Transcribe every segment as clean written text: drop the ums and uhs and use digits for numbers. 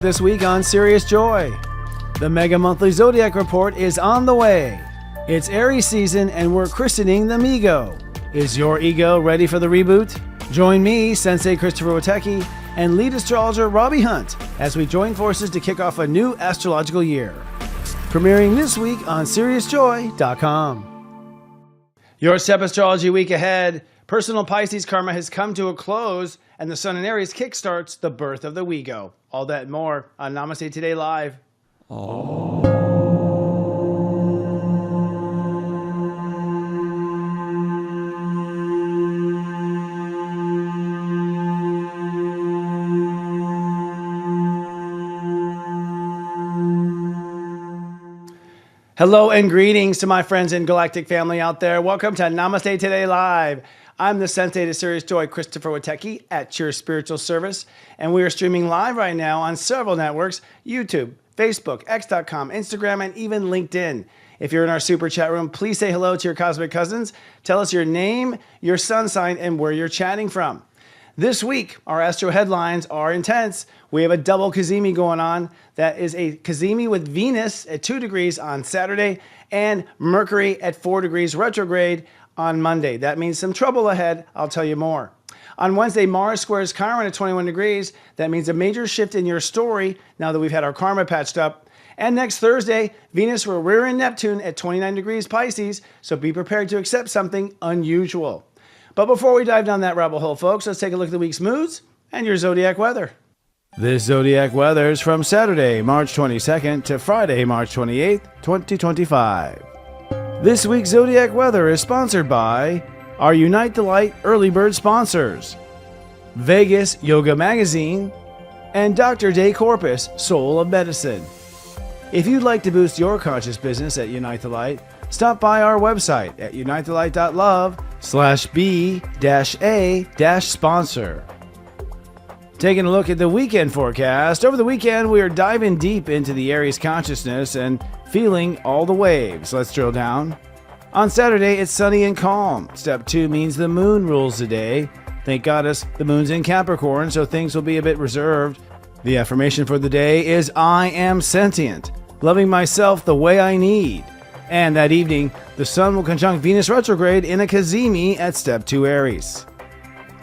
This week on Sirius Joy, the Mega Monthly Zodiac Report is on the way. It's Aries season and we're christening the Migo. Is your ego ready for the reboot? Join me, Sensei Christopher Witecki, and lead astrologer Robbie Hunt as we join forces to kick off a new astrological year. Premiering this week on SiriusJoy.com. Your step astrology week ahead. Personal Pisces karma has come to a close, and the Sun in Aries kickstarts the birth of the Wigo. All that and more on Namaste Today Live. Hello and greetings to my friends and galactic family out there. Welcome to Namaste Today Live. I'm the Sensei to Sirius Joy, Christopher Witecki, at your spiritual service, and we are streaming live right now on several networks: YouTube, Facebook, X.com, Instagram, and even LinkedIn. If you're in our super chat room, please say hello to your cosmic cousins. Tell us your name, your sun sign, and where you're chatting from. This week, our astro headlines are intense. We have a double Cazimi going on. That is a Cazimi with Venus at 2 degrees on Saturday and Mercury at 4 degrees retrograde on Monday. That means some trouble ahead. I'll tell you more. On Wednesday, Mars squares Chiron at 21 degrees. That means a major shift in your story now that we've had our karma patched up. And next Thursday, Venus will rear in Neptune at 29 degrees Pisces, so be prepared to accept something unusual. But before we dive down that rabbit hole, folks, let's take a look at the week's moods and your zodiac weather. This zodiac weather is from Saturday, March 22nd to Friday, March 28th, 2025. This week's zodiac weather is sponsored by our Unite the Light early bird sponsors, Vegas Yoga Magazine, and Dr. Day Corpus, Soul of Medicine. If you'd like to boost your conscious business at Unite the Light, stop by our website at unitethelight.love/b-a-sponsor. Taking a look at the weekend forecast. Over the weekend, we are diving deep into the Aries consciousness and feeling all the waves. Let's drill down. On Saturday, it's sunny and calm. Step 2 means the moon rules the day. Thank goddess the moon's in Capricorn, so things will be a bit reserved. The affirmation for the day is I am sentient, loving myself the way I need. And that evening, the sun will conjunct Venus retrograde in a Cazimi at Step 2 Aries.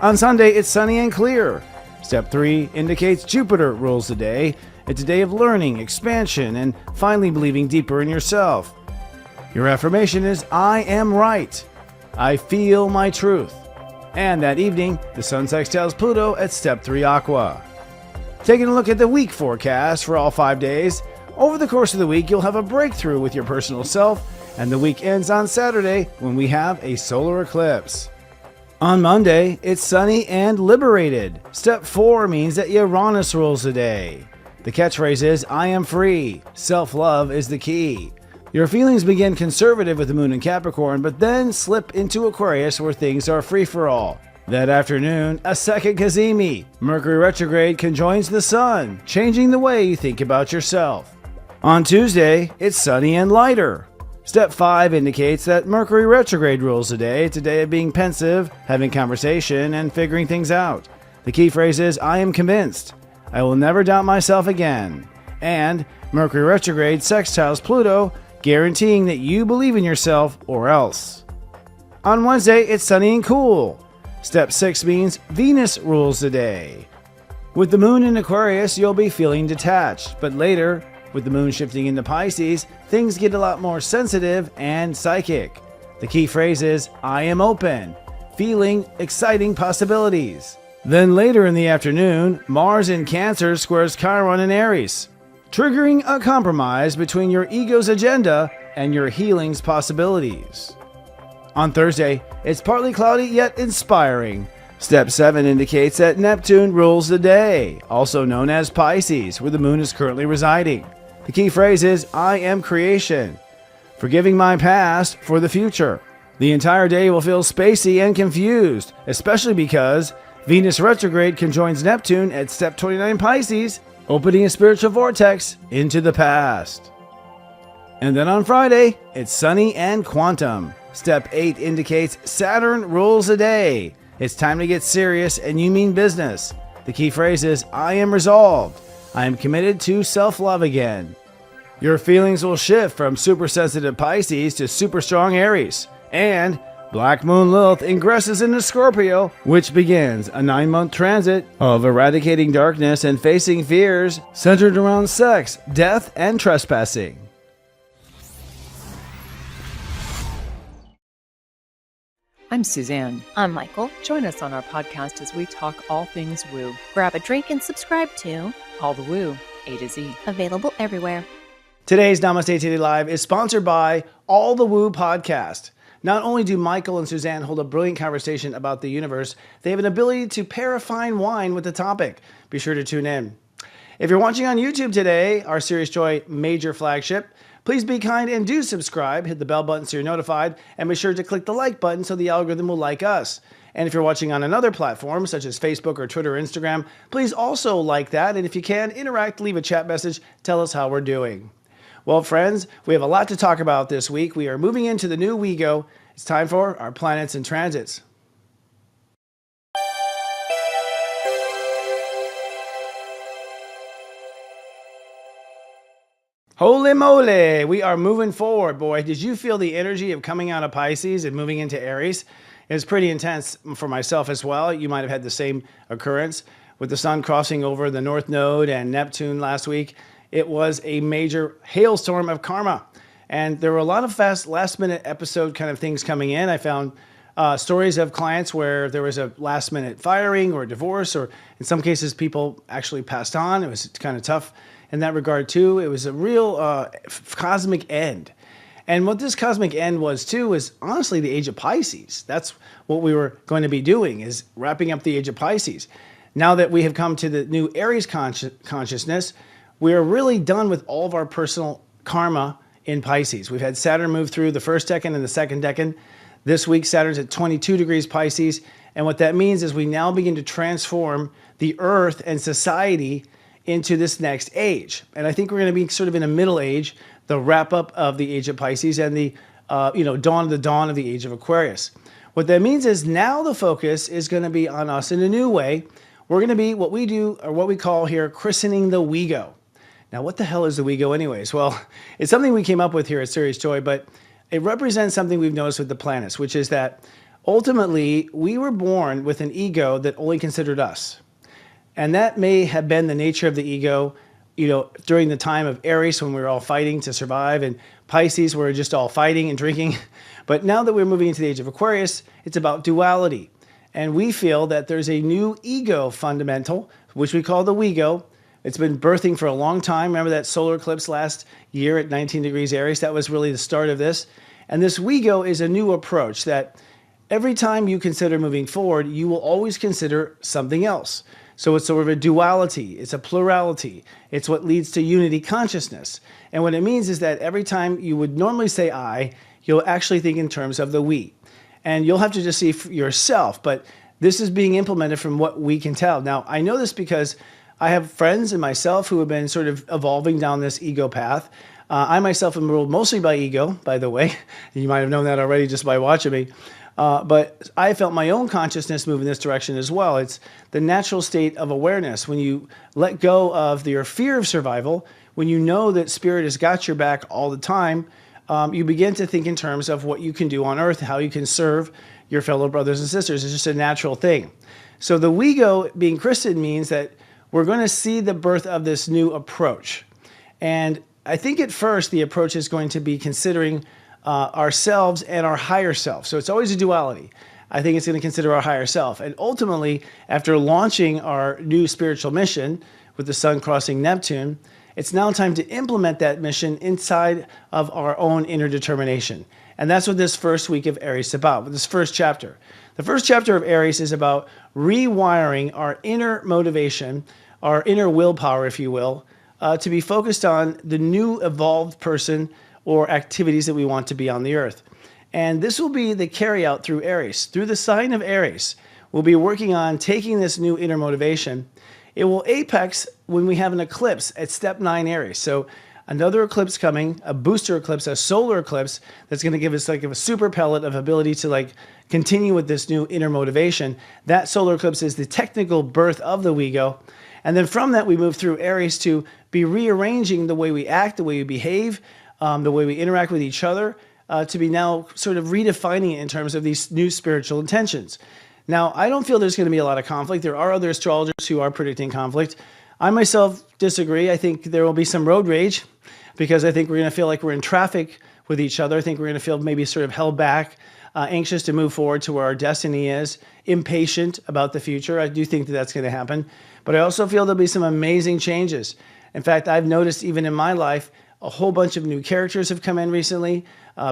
On Sunday, it's sunny and clear. Step 3 indicates Jupiter rules the day. It's a day of learning, expansion, and finally believing deeper in yourself. Your affirmation is I am right. I feel my truth. And that evening, the sun sextiles Pluto at Step 3 Aqua. Taking a look at the week forecast for all 5 days. Over the course of the week, you'll have a breakthrough with your personal self, and the week ends on Saturday when we have a solar eclipse. On Monday, it's sunny and liberated. Step 4 means that Uranus rules the day. The catchphrase is, I am free. Self-love is the key. Your feelings begin conservative with the moon in Capricorn, but then slip into Aquarius where things are free-for-all. That afternoon, a second Cazimi, Mercury retrograde, conjoins the sun, changing the way you think about yourself. On Tuesday, it's sunny and lighter. Step 5 indicates that Mercury retrograde rules the day. It's a day of being pensive, having conversation, and figuring things out. The key phrase is, I am convinced. I will never doubt myself again. And Mercury retrograde sextiles Pluto, guaranteeing that you believe in yourself or else. On Wednesday, it's sunny and cool. Step 6 means Venus rules the day. With the moon in Aquarius, you'll be feeling detached, but later, with the moon shifting into Pisces, things get a lot more sensitive and psychic. The key phrase is, I am open, feeling exciting possibilities. Then later in the afternoon, Mars in Cancer squares Chiron in Aries, triggering a compromise between your ego's agenda and your healing's possibilities. On Thursday, it's partly cloudy yet inspiring. Step 7 indicates that Neptune rules the day, also known as Pisces, where the moon is currently residing. The key phrase is, I am creation, forgiving my past for the future. The entire day will feel spacey and confused, especially because Venus retrograde conjoins Neptune at Step 29 Pisces, opening a spiritual vortex into the past. And then on Friday, it's sunny and quantum. Step 8 indicates Saturn rules the day. It's time to get serious and you mean business. The key phrase is, I am resolved. I am committed to self-love again. Your feelings will shift from super sensitive Pisces to super strong Aries. And Black Moon Lilith ingresses into Scorpio, which begins a 9-month transit of eradicating darkness and facing fears centered around sex, death, and trespassing. I'm Suzanne. I'm Michael. Join us on our podcast as we talk all things woo. Grab a drink and subscribe to All the Woo, A to Z. Available everywhere. Today's Namaste Today Live is sponsored by All the Woo podcast. Not only do Michael and Suzanne hold a brilliant conversation about the universe, they have an ability to pair a fine wine with the topic. Be sure to tune in. If you're watching on YouTube today, our Sirius Joy major flagship, please be kind and do subscribe. Hit the bell button so you're notified, and be sure to click the like button so the algorithm will like us. And if you're watching on another platform, such as Facebook or Twitter or Instagram, please also like that. And if you can, interact, leave a chat message, tell us how we're doing. Well, friends, we have a lot to talk about this week. We are moving into the new WeGo. It's time for our planets and transits. Holy moly, we are moving forward, boy. Did you feel the energy of coming out of Pisces and moving into Aries? It was pretty intense for myself as well. You might have had the same occurrence with the sun crossing over the North Node and Neptune last week. It was a major hailstorm of karma. And there were a lot of fast last-minute episode kind of things coming in. I found stories of clients where there was a last-minute firing or divorce, or in some cases people actually passed on. It was kind of tough in that regard too. It was a real cosmic end. And what this cosmic end was too is honestly the age of Pisces. That's what we were going to be doing, is wrapping up the age of Pisces. Now that we have come to the new Aries consciousness, we are really done with all of our personal karma in Pisces. We've had Saturn move through the first decan and the second decan. This week, Saturn's at 22 degrees Pisces. And what that means is we now begin to transform the Earth and society into this next age. And I think we're going to be sort of in a middle age, the wrap up of the age of Pisces and the dawn of the age of Aquarius. What that means is now the focus is going to be on us in a new way. We're going to be what we do, or what we call here, christening the WeGo. Now, what the hell is the WeGo anyways? Well, it's something we came up with here at Sirius Joy, but it represents something we've noticed with the planets, which is that ultimately we were born with an ego that only considered us. And that may have been the nature of the ego, during the time of Aries when we were all fighting to survive, and Pisces we were just all fighting and drinking. But now that we're moving into the age of Aquarius, it's about duality. And we feel that there's a new ego fundamental, which we call the WeGo. It's been birthing for a long time. Remember that solar eclipse last year at 19 degrees Aries? That was really the start of this. And this WeGo is a new approach that every time you consider moving forward, you will always consider something else. So it's sort of a duality. It's a plurality. It's what leads to unity consciousness. And what it means is that every time you would normally say I, you'll actually think in terms of the we. And you'll have to just see for yourself. But this is being implemented from what we can tell. Now, I know this because I have friends and myself who have been sort of evolving down this ego path. I myself am ruled mostly by ego, by the way. You might have known that already just by watching me. But I felt my own consciousness move in this direction as well. It's the natural state of awareness. When you let go of your fear of survival, when you know that spirit has got your back all the time, you begin to think in terms of what you can do on Earth, how you can serve your fellow brothers and sisters. It's just a natural thing. So the WeGo being christened means that we're going to see the birth of this new approach. And I think at first the approach is going to be considering ourselves and our higher self. So it's always a duality. I think it's going to consider our higher self. And ultimately, after launching our new spiritual mission with the sun crossing Neptune, it's now time to implement that mission inside of our own inner determination. And that's what this first week of Aries is about, this first chapter. The first chapter of Aries is about rewiring our inner motivation, our inner willpower, if you will, to be focused on the new evolved person or activities that we want to be on the earth. And this will be the carryout through Aries. Through the sign of Aries, we'll be working on taking this new inner motivation. It will apex when we have an eclipse at step 9 Aries. So another eclipse coming, a booster eclipse, a solar eclipse that's going to give us like a super pellet of ability to like continue with this new inner motivation. That solar eclipse is the technical birth of the Wego. And then from that, we move through Aries to be rearranging the way we act, the way we behave, the way we interact with each other, to be now sort of redefining it in terms of these new spiritual intentions. Now, I don't feel there's going to be a lot of conflict. There are other astrologers who are predicting conflict. I myself disagree. I think there will be some road rage because I think we're going to feel like we're in traffic with each other. I think we're going to feel maybe sort of held back, anxious to move forward to where our destiny is, impatient about the future. I do think that that's going to happen. But I also feel there'll be some amazing changes. In fact, I've noticed even in my life, a whole bunch of new characters have come in recently,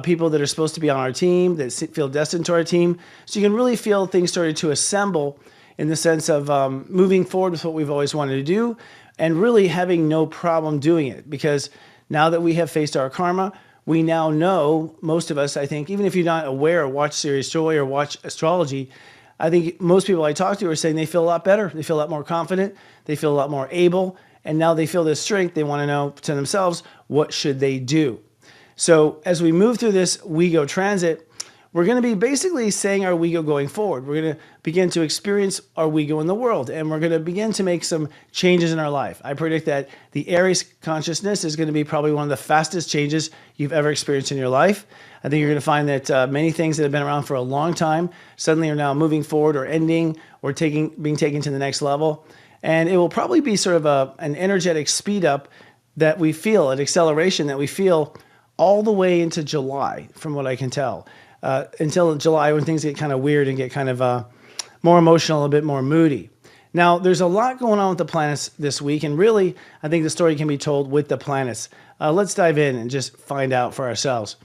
people that are supposed to be on our team, that feel destined to our team. So you can really feel things started to assemble in the sense of moving forward with what we've always wanted to do and really having no problem doing it. Because now that we have faced our karma, we now know, most of us, I think, even if you're not aware or watch Sirius Joy or watch astrology, I think most people I talk to are saying they feel a lot better. They feel a lot more confident. They feel a lot more able. And now they feel this strength. They want to know to themselves, what should they do? So as we move through this Wego transit, we're going to be basically saying our Wego going forward. We're going to begin to experience our Wego in the world, and we're going to begin to make some changes in our life. I predict that the Aries consciousness is going to be probably one of the fastest changes you've ever experienced in your life. I think you're going to find that many things that have been around for a long time suddenly are now moving forward or ending or being taken to the next level. And it will probably be sort of an energetic speed up that we feel, an acceleration that we feel all the way into July, from what I can tell. Until July, when things get kind of weird and get kind of more emotional, a bit more moody. Now, there's a lot going on with the planets this week, and really, I think the story can be told with the planets. Let's dive in and just find out for ourselves.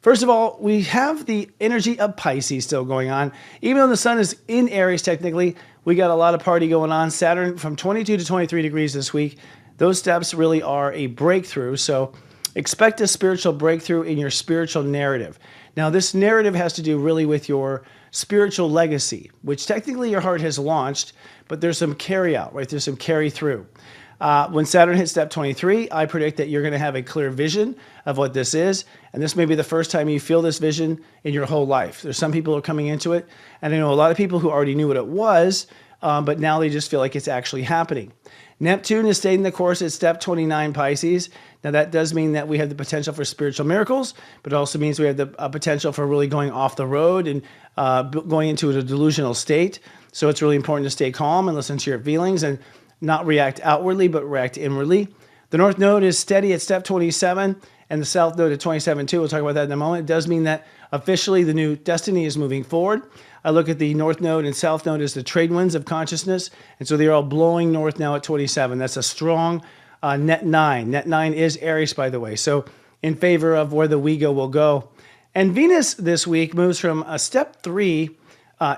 First of all, we have the energy of Pisces still going on. Even though the sun is in Aries technically, we got a lot of party going on. Saturn from 22 to 23 degrees this week. Those steps really are a breakthrough. So expect a spiritual breakthrough in your spiritual narrative. Now, this narrative has to do really with your spiritual legacy, which technically your heart has launched, but there's some carry out, right? There's some carry through. When Saturn hits step 23, I predict that you're going to have a clear vision of what this is. And this may be the first time you feel this vision in your whole life. There's some people who are coming into it. And I know a lot of people who already knew what it was, but now they just feel like it's actually happening. Neptune is staying the course at step 29 Pisces. Now that does mean that we have the potential for spiritual miracles, but it also means we have the potential for really going off the road and going into a delusional state. So it's really important to stay calm and listen to your feelings and not react outwardly, but react inwardly. The North Node is steady at step 27 and the South Node at 27 too. We'll talk about that in a moment. It does mean that officially the new destiny is moving forward. I look at the North Node and South Node as the trade winds of consciousness. And so they're all blowing north now at 27. That's a strong net 9. Net 9 is Aries, by the way. So in favor of where the Wego will go. And Venus this week moves from a step 3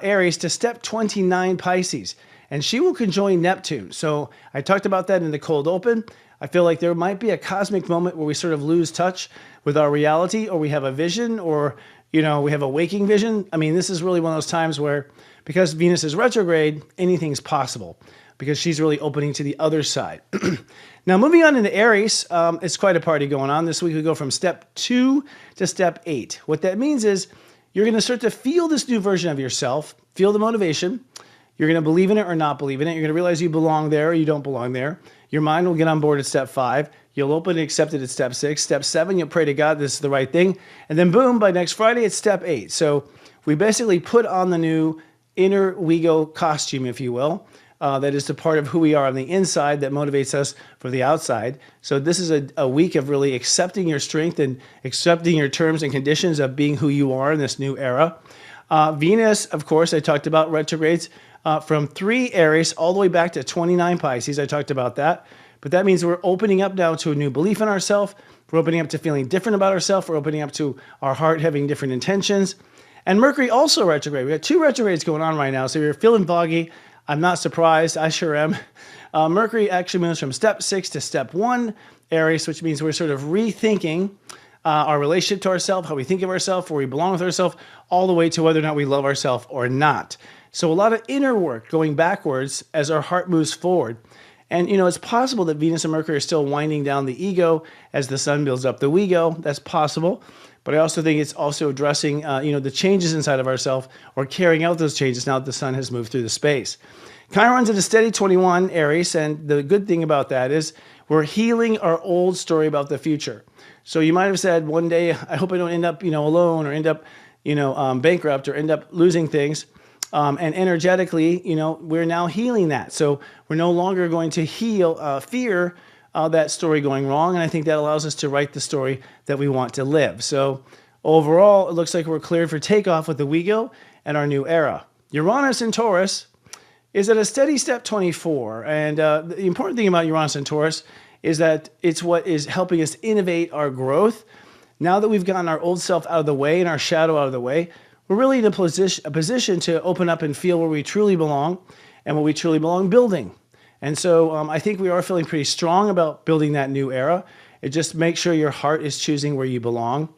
Aries to step 29 Pisces. And she will conjoin Neptune. So I talked about that in the cold open. I feel like there might be a cosmic moment where we sort of lose touch with our reality, or we have a vision, or we have a waking vision. I mean, this is really one of those times where, because Venus is retrograde, anything's possible because she's really opening to the other side. Now, moving on into Aries, it's quite a party going on. This week we go from step 2 to step 8. What that means is you're going to start to feel this new version of yourself, feel the motivation. You're going to believe in it or not believe in it. You're going to realize you belong there or you don't belong there. Your mind will get on board at step 5. You'll open and accept it at step 6. Step 7, you'll pray to God this is the right thing. And then boom, by next Friday, it's step 8. So we basically put on the new inner Wego costume, if you will. That is the part of who we are on the inside that motivates us for the outside. So this is a week of really accepting your strength and accepting your terms and conditions of being who you are in this new era. Venus, of course, I talked about retrogrades from 3 Aries all the way back to 29 Pisces. I talked about that. But that means we're opening up now to a new belief in ourselves. We're opening up to feeling different about ourselves. We're opening up to our heart having different intentions. And Mercury also retrograde. We got 2 retrogrades going on right now. So if you're feeling foggy, I'm not surprised. I sure am. Mercury actually moves from step 6 to step 1 Aries, which means we're sort of rethinking our relationship to ourselves, how we think of ourselves, where we belong with ourselves, all the way to whether or not we love ourselves or not. So a lot of inner work going backwards as our heart moves forward. And, it's possible that Venus and Mercury are still winding down the ego as the sun builds up the we-go. That's possible. But I also think it's also addressing, the changes inside of ourselves or carrying out those changes now that the sun has moved through the space. Chiron's at a steady 21, Aries, and the good thing about that is we're healing our old story about the future. So you might have said one day, I hope I don't end up, alone or end up, bankrupt or end up losing things. And energetically, we're now healing that. So we're no longer going to heal fear that story going wrong. And I think that allows us to write the story that we want to live. So overall, it looks like we're cleared for takeoff with the we-go and our new era. Uranus in Taurus is at a steady step 24. And the important thing about Uranus and Taurus is that it's what is helping us innovate our growth. Now that we've gotten our old self out of the way and our shadow out of the way, we're really in a position to open up and feel where we truly belong and what we truly belong building. And so I think we are feeling pretty strong about building that new era. It just makes sure your heart is choosing where you belong.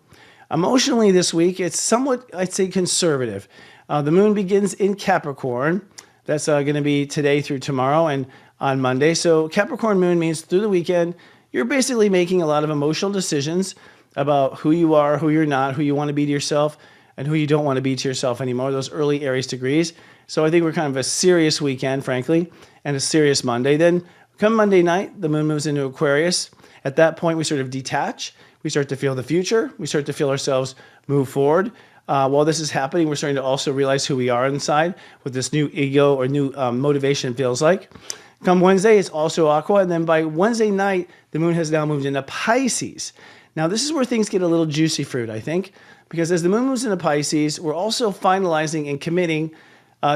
Emotionally this week, it's somewhat, I'd say, conservative. The moon begins in Capricorn. That's going to be today through tomorrow and on Monday. So Capricorn moon means through the weekend, you're basically making a lot of emotional decisions about who you are, who you're not, who you want to be to yourself, and who you don't want to be to yourself anymore, those early Aries degrees. So I think we're kind of a serious weekend, frankly, and a serious Monday. Then come Monday night, the moon moves into Aquarius. At that point, we sort of detach. We start to feel the future. We start to feel ourselves move forward. While this is happening, we're starting to also realize who we are inside, what this new ego or new motivation feels like. Come Wednesday, it's also Aqua. And then by Wednesday night, the moon has now moved into Pisces. Now, this is where things get a little juicy fruit, I think, because as the moon moves into Pisces, we're also finalizing and committing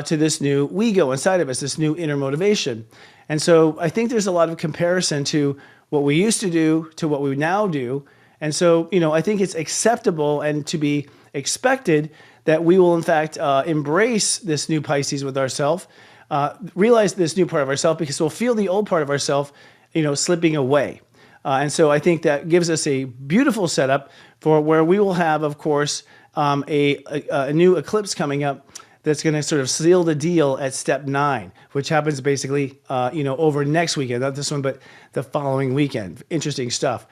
to this new we-go inside of us, this new inner motivation. And so I think there's a lot of comparison to what we used to do to what we now do. And so, I think it's acceptable and to be expected that we will, in fact, embrace this new Pisces with ourselves, realize this new part of ourselves, because we'll feel the old part of ourselves, slipping away. And so I think that gives us a beautiful setup for where we will have, of course, a new eclipse coming up that's going to sort of seal the deal at step 9, which happens basically, over next weekend, not this one, but the following weekend. Interesting stuff.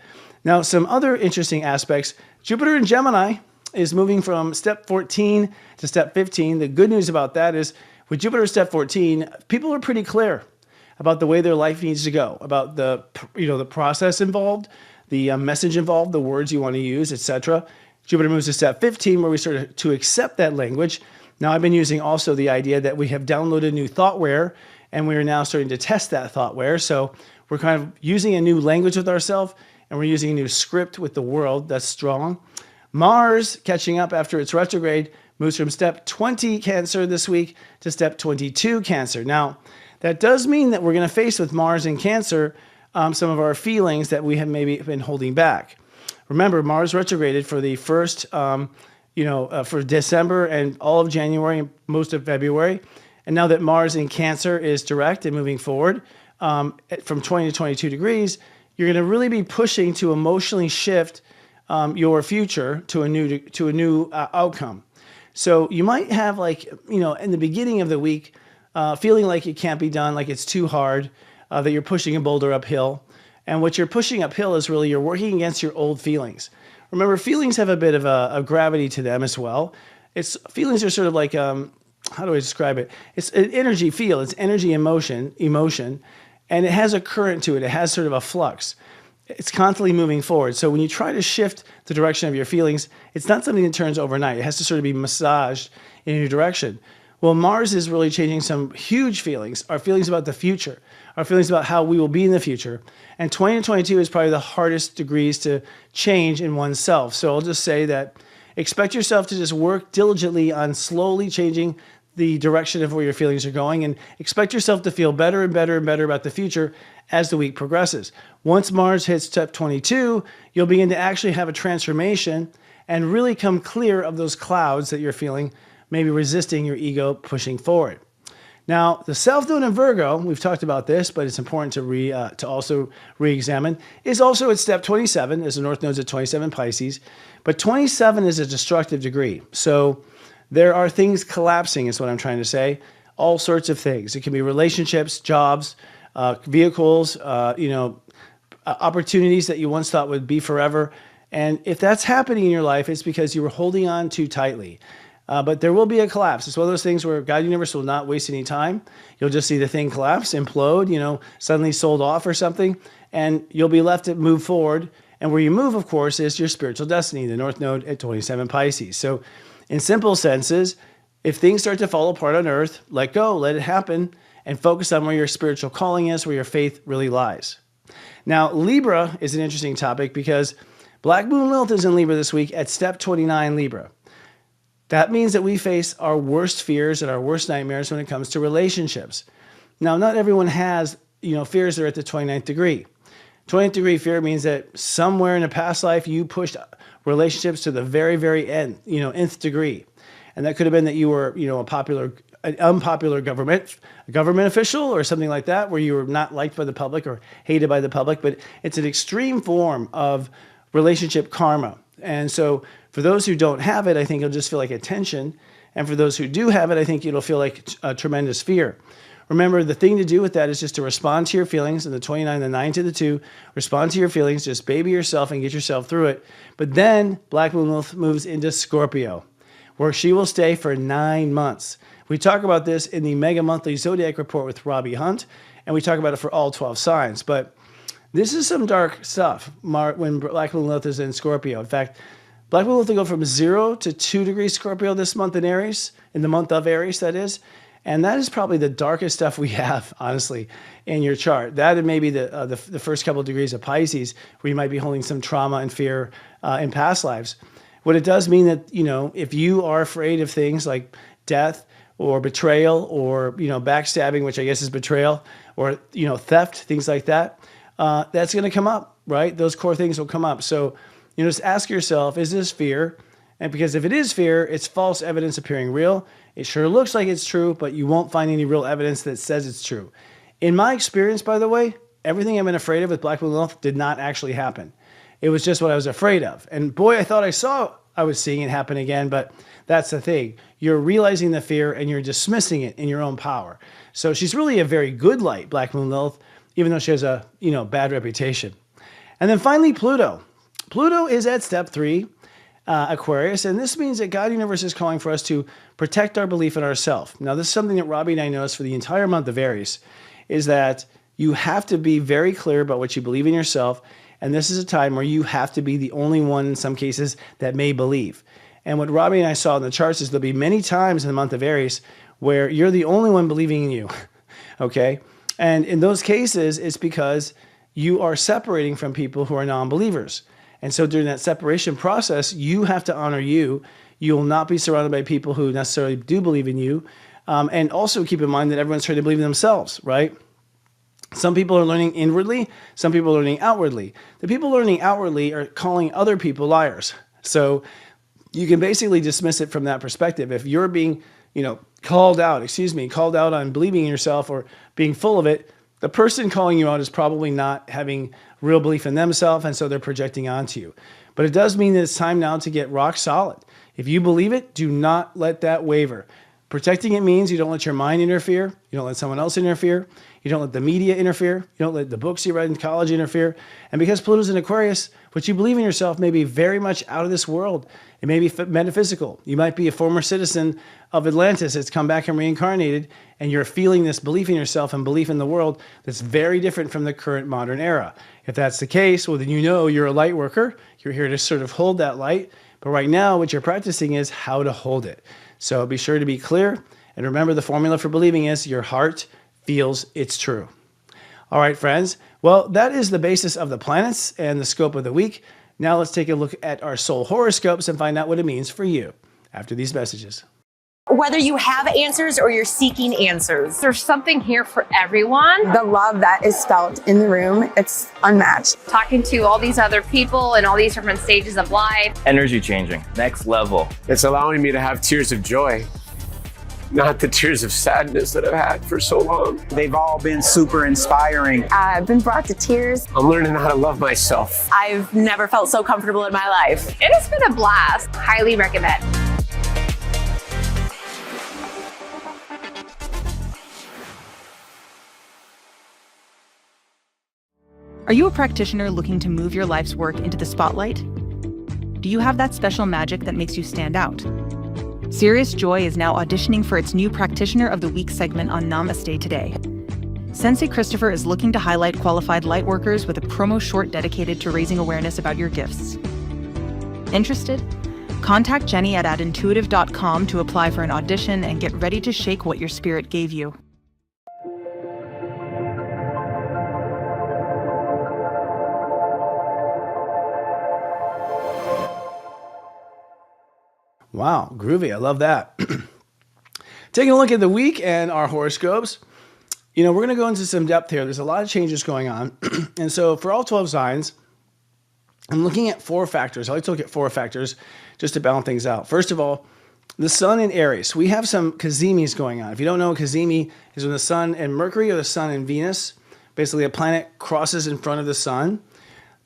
Now, some other interesting aspects. Jupiter in Gemini is moving from step 14 to step 15. The good news about that is with Jupiter step 14, people are pretty clear about the way their life needs to go, about the process involved, the message involved, the words you want to use, etc. Jupiter moves to step 15, where we start to accept that language. Now, I've been using also the idea that we have downloaded new thoughtware, and we are now starting to test that thoughtware. So we're kind of using a new language with ourselves, and we're using a new script with the world that's strong. Mars, catching up after its retrograde, moves from step 20 Cancer this week to step 22 Cancer. Now, that does mean that we're going to face with Mars in Cancer some of our feelings that we have maybe been holding back. Remember, Mars retrograded for the first, for December and all of January and most of February. And now that Mars in Cancer is direct and moving forward from 20 to 22 degrees, you're going to really be pushing to emotionally shift your future to a new outcome. So you might have in the beginning of the week, feeling like it can't be done, like it's too hard, that you're pushing a boulder uphill. And what you're pushing uphill is really you're working against your old feelings. Remember, feelings have a bit of a gravity to them as well. Feelings are sort of like, how do I describe it? It's an energy field. It's energy emotion, and it has a current to it. It has sort of a flux. It's constantly moving forward. So when you try to shift the direction of your feelings, it's not something that turns overnight. It has to sort of be massaged in your direction. Well, Mars is really changing some huge feelings, our feelings about the future, our feelings about how we will be in the future. And 20 and 22 is probably the hardest degrees to change in oneself. So I'll just say that expect yourself to just work diligently on slowly changing the direction of where your feelings are going, and expect yourself to feel better and better and better about the future as the week progresses. Once Mars hits step 22, you'll begin to actually have a transformation and really come clear of those clouds that you're feeling, maybe resisting your ego pushing forward. Now, the South Node in Virgo, we've talked about this, but it's important to also re-examine, is also at step 27, as the North Node's at 27 Pisces, but 27 is a destructive degree. So there are things collapsing, is what I'm trying to say, all sorts of things. It can be relationships, jobs, vehicles, opportunities that you once thought would be forever. And if that's happening in your life, it's because you were holding on too tightly. But there will be a collapse. It's one of those things where God Universe will not waste any time. You'll just see the thing collapse, implode, suddenly sold off or something, and you'll be left to move forward. And where you move, of course, is your spiritual destiny, the North Node at 27 Pisces. So in simple senses, if things start to fall apart on Earth, let go, let it happen, and focus on where your spiritual calling is, where your faith really lies. Now, Libra is an interesting topic because Black Moon Lilith is in Libra this week at step 29 Libra. That means that we face our worst fears and our worst nightmares when it comes to relationships. Now, not everyone has, fears that are at the 29th degree. 29th degree fear means that somewhere in a past life you pushed relationships to the very, very end, nth degree. And that could have been that you were, an unpopular government official or something like that, where you were not liked by the public or hated by the public. But it's an extreme form of relationship karma. And so for those who don't have it, I think you'll just feel like a tension. And for those who do have it, I think it'll feel like a tremendous fear. Remember, the thing to do with that is just to respond to your feelings. And the 29, the 9 to the 2, respond to your feelings, just baby yourself and get yourself through it. But then Black Moon Lilith moves into Scorpio, where she will stay for 9 months. We talk about this in the Mega Monthly Zodiac Report with Robbie Hunt, and we talk about it for all 12 signs. But this is some dark stuff when Black Moon Lilith is in Scorpio. In fact, Black Moon Lilith will go from 0 to 2 degrees Scorpio this month in Aries, in the month of Aries, that is. And that is probably the darkest stuff we have, honestly, in your chart. That and maybe the first couple of degrees of Pisces, where you might be holding some trauma and fear in past lives. What it does mean that, if you are afraid of things like death or betrayal or, backstabbing, which I guess is betrayal, or, theft, things like that, that's going to come up, right? Those core things will come up. So, just ask yourself, is this fear? And because if it is fear, it's false evidence appearing real. It sure looks like it's true, but you won't find any real evidence that says it's true. In my experience, by the way, everything I've been afraid of with Black Moon Lilith did not actually happen. It was just what I was afraid of. And boy, I thought I was seeing it happen again, but that's the thing. You're realizing the fear and you're dismissing it in your own power. So she's really a very good light, Black Moon Lilith, even though she has a, bad reputation. And then finally, Pluto. Pluto is at step 3, Aquarius, and this means that God Universe is calling for us to protect our belief in ourselves. Now, this is something that Robbie and I noticed for the entire month of Aries, is that you have to be very clear about what you believe in yourself, and this is a time where you have to be the only one in some cases that may believe. And what Robbie and I saw in the charts is there'll be many times in the month of Aries where you're the only one believing in you, okay? And in those cases, it's because you are separating from people who are non-believers. And so during that separation process, you have to honor you. You will not be surrounded by people who necessarily do believe in you. And also keep in mind that everyone's trying to believe in themselves, right? Some people are learning inwardly. Some people are learning outwardly. The people learning outwardly are calling other people liars. So you can basically dismiss it from that perspective. If you're being, called out on believing in yourself or being full of it, the person calling you out is probably not having real belief in themselves, and so they're projecting onto you. But it does mean that it's time now to get rock solid. If you believe it, do not let that waver. Protecting it means you don't let your mind interfere. You don't let someone else interfere. You don't let the media interfere. You don't let the books you read in college interfere. And because Pluto's in Aquarius, what you believe in yourself may be very much out of this world. It may be metaphysical. You might be a former citizen of Atlantis that's come back and reincarnated, and you're feeling this belief in yourself and belief in the world that's very different from the current modern era. If that's the case, well, then you're a light worker. You're here to sort of hold that light. But right now, what you're practicing is how to hold it. So be sure to be clear. And remember, the formula for believing is your heart feels it's true. All right, friends. Well, that is the basis of the planets and the scope of the week. Now let's take a look at our soul horoscopes and find out what it means for you after these messages. Whether you have answers or you're seeking answers, there's something here for everyone. The love that is felt in the room, it's unmatched. Talking to all these other people and all these different stages of life. Energy changing, next level. It's allowing me to have tears of joy, not the tears of sadness that I've had for so long. They've all been super inspiring. I've been brought to tears. I'm learning how to love myself. I've never felt so comfortable in my life. It has been a blast. Highly recommend. Are you a practitioner looking to move your life's work into the spotlight? Do you have that special magic that makes you stand out? Sirius Joy is now auditioning for its new Practitioner of the Week segment on Namaste Today. Sensei Christopher is looking to highlight qualified lightworkers with a promo short dedicated to raising awareness about your gifts. Interested? Contact Jenny at intuitive.com to apply for an audition and get ready to shake what your spirit gave you. Wow, groovy. I love that. Taking a look at the week and our horoscopes. We're going to go into some depth here. There's a lot of changes going on. And so for all 12 signs, I'm looking at 4 factors. I like to look at 4 factors just to balance things out. First of all, the sun in Aries. We have some Cazimis going on. If you don't know, Cazimi is when the sun and Mercury or the sun and Venus, basically a planet crosses in front of the sun.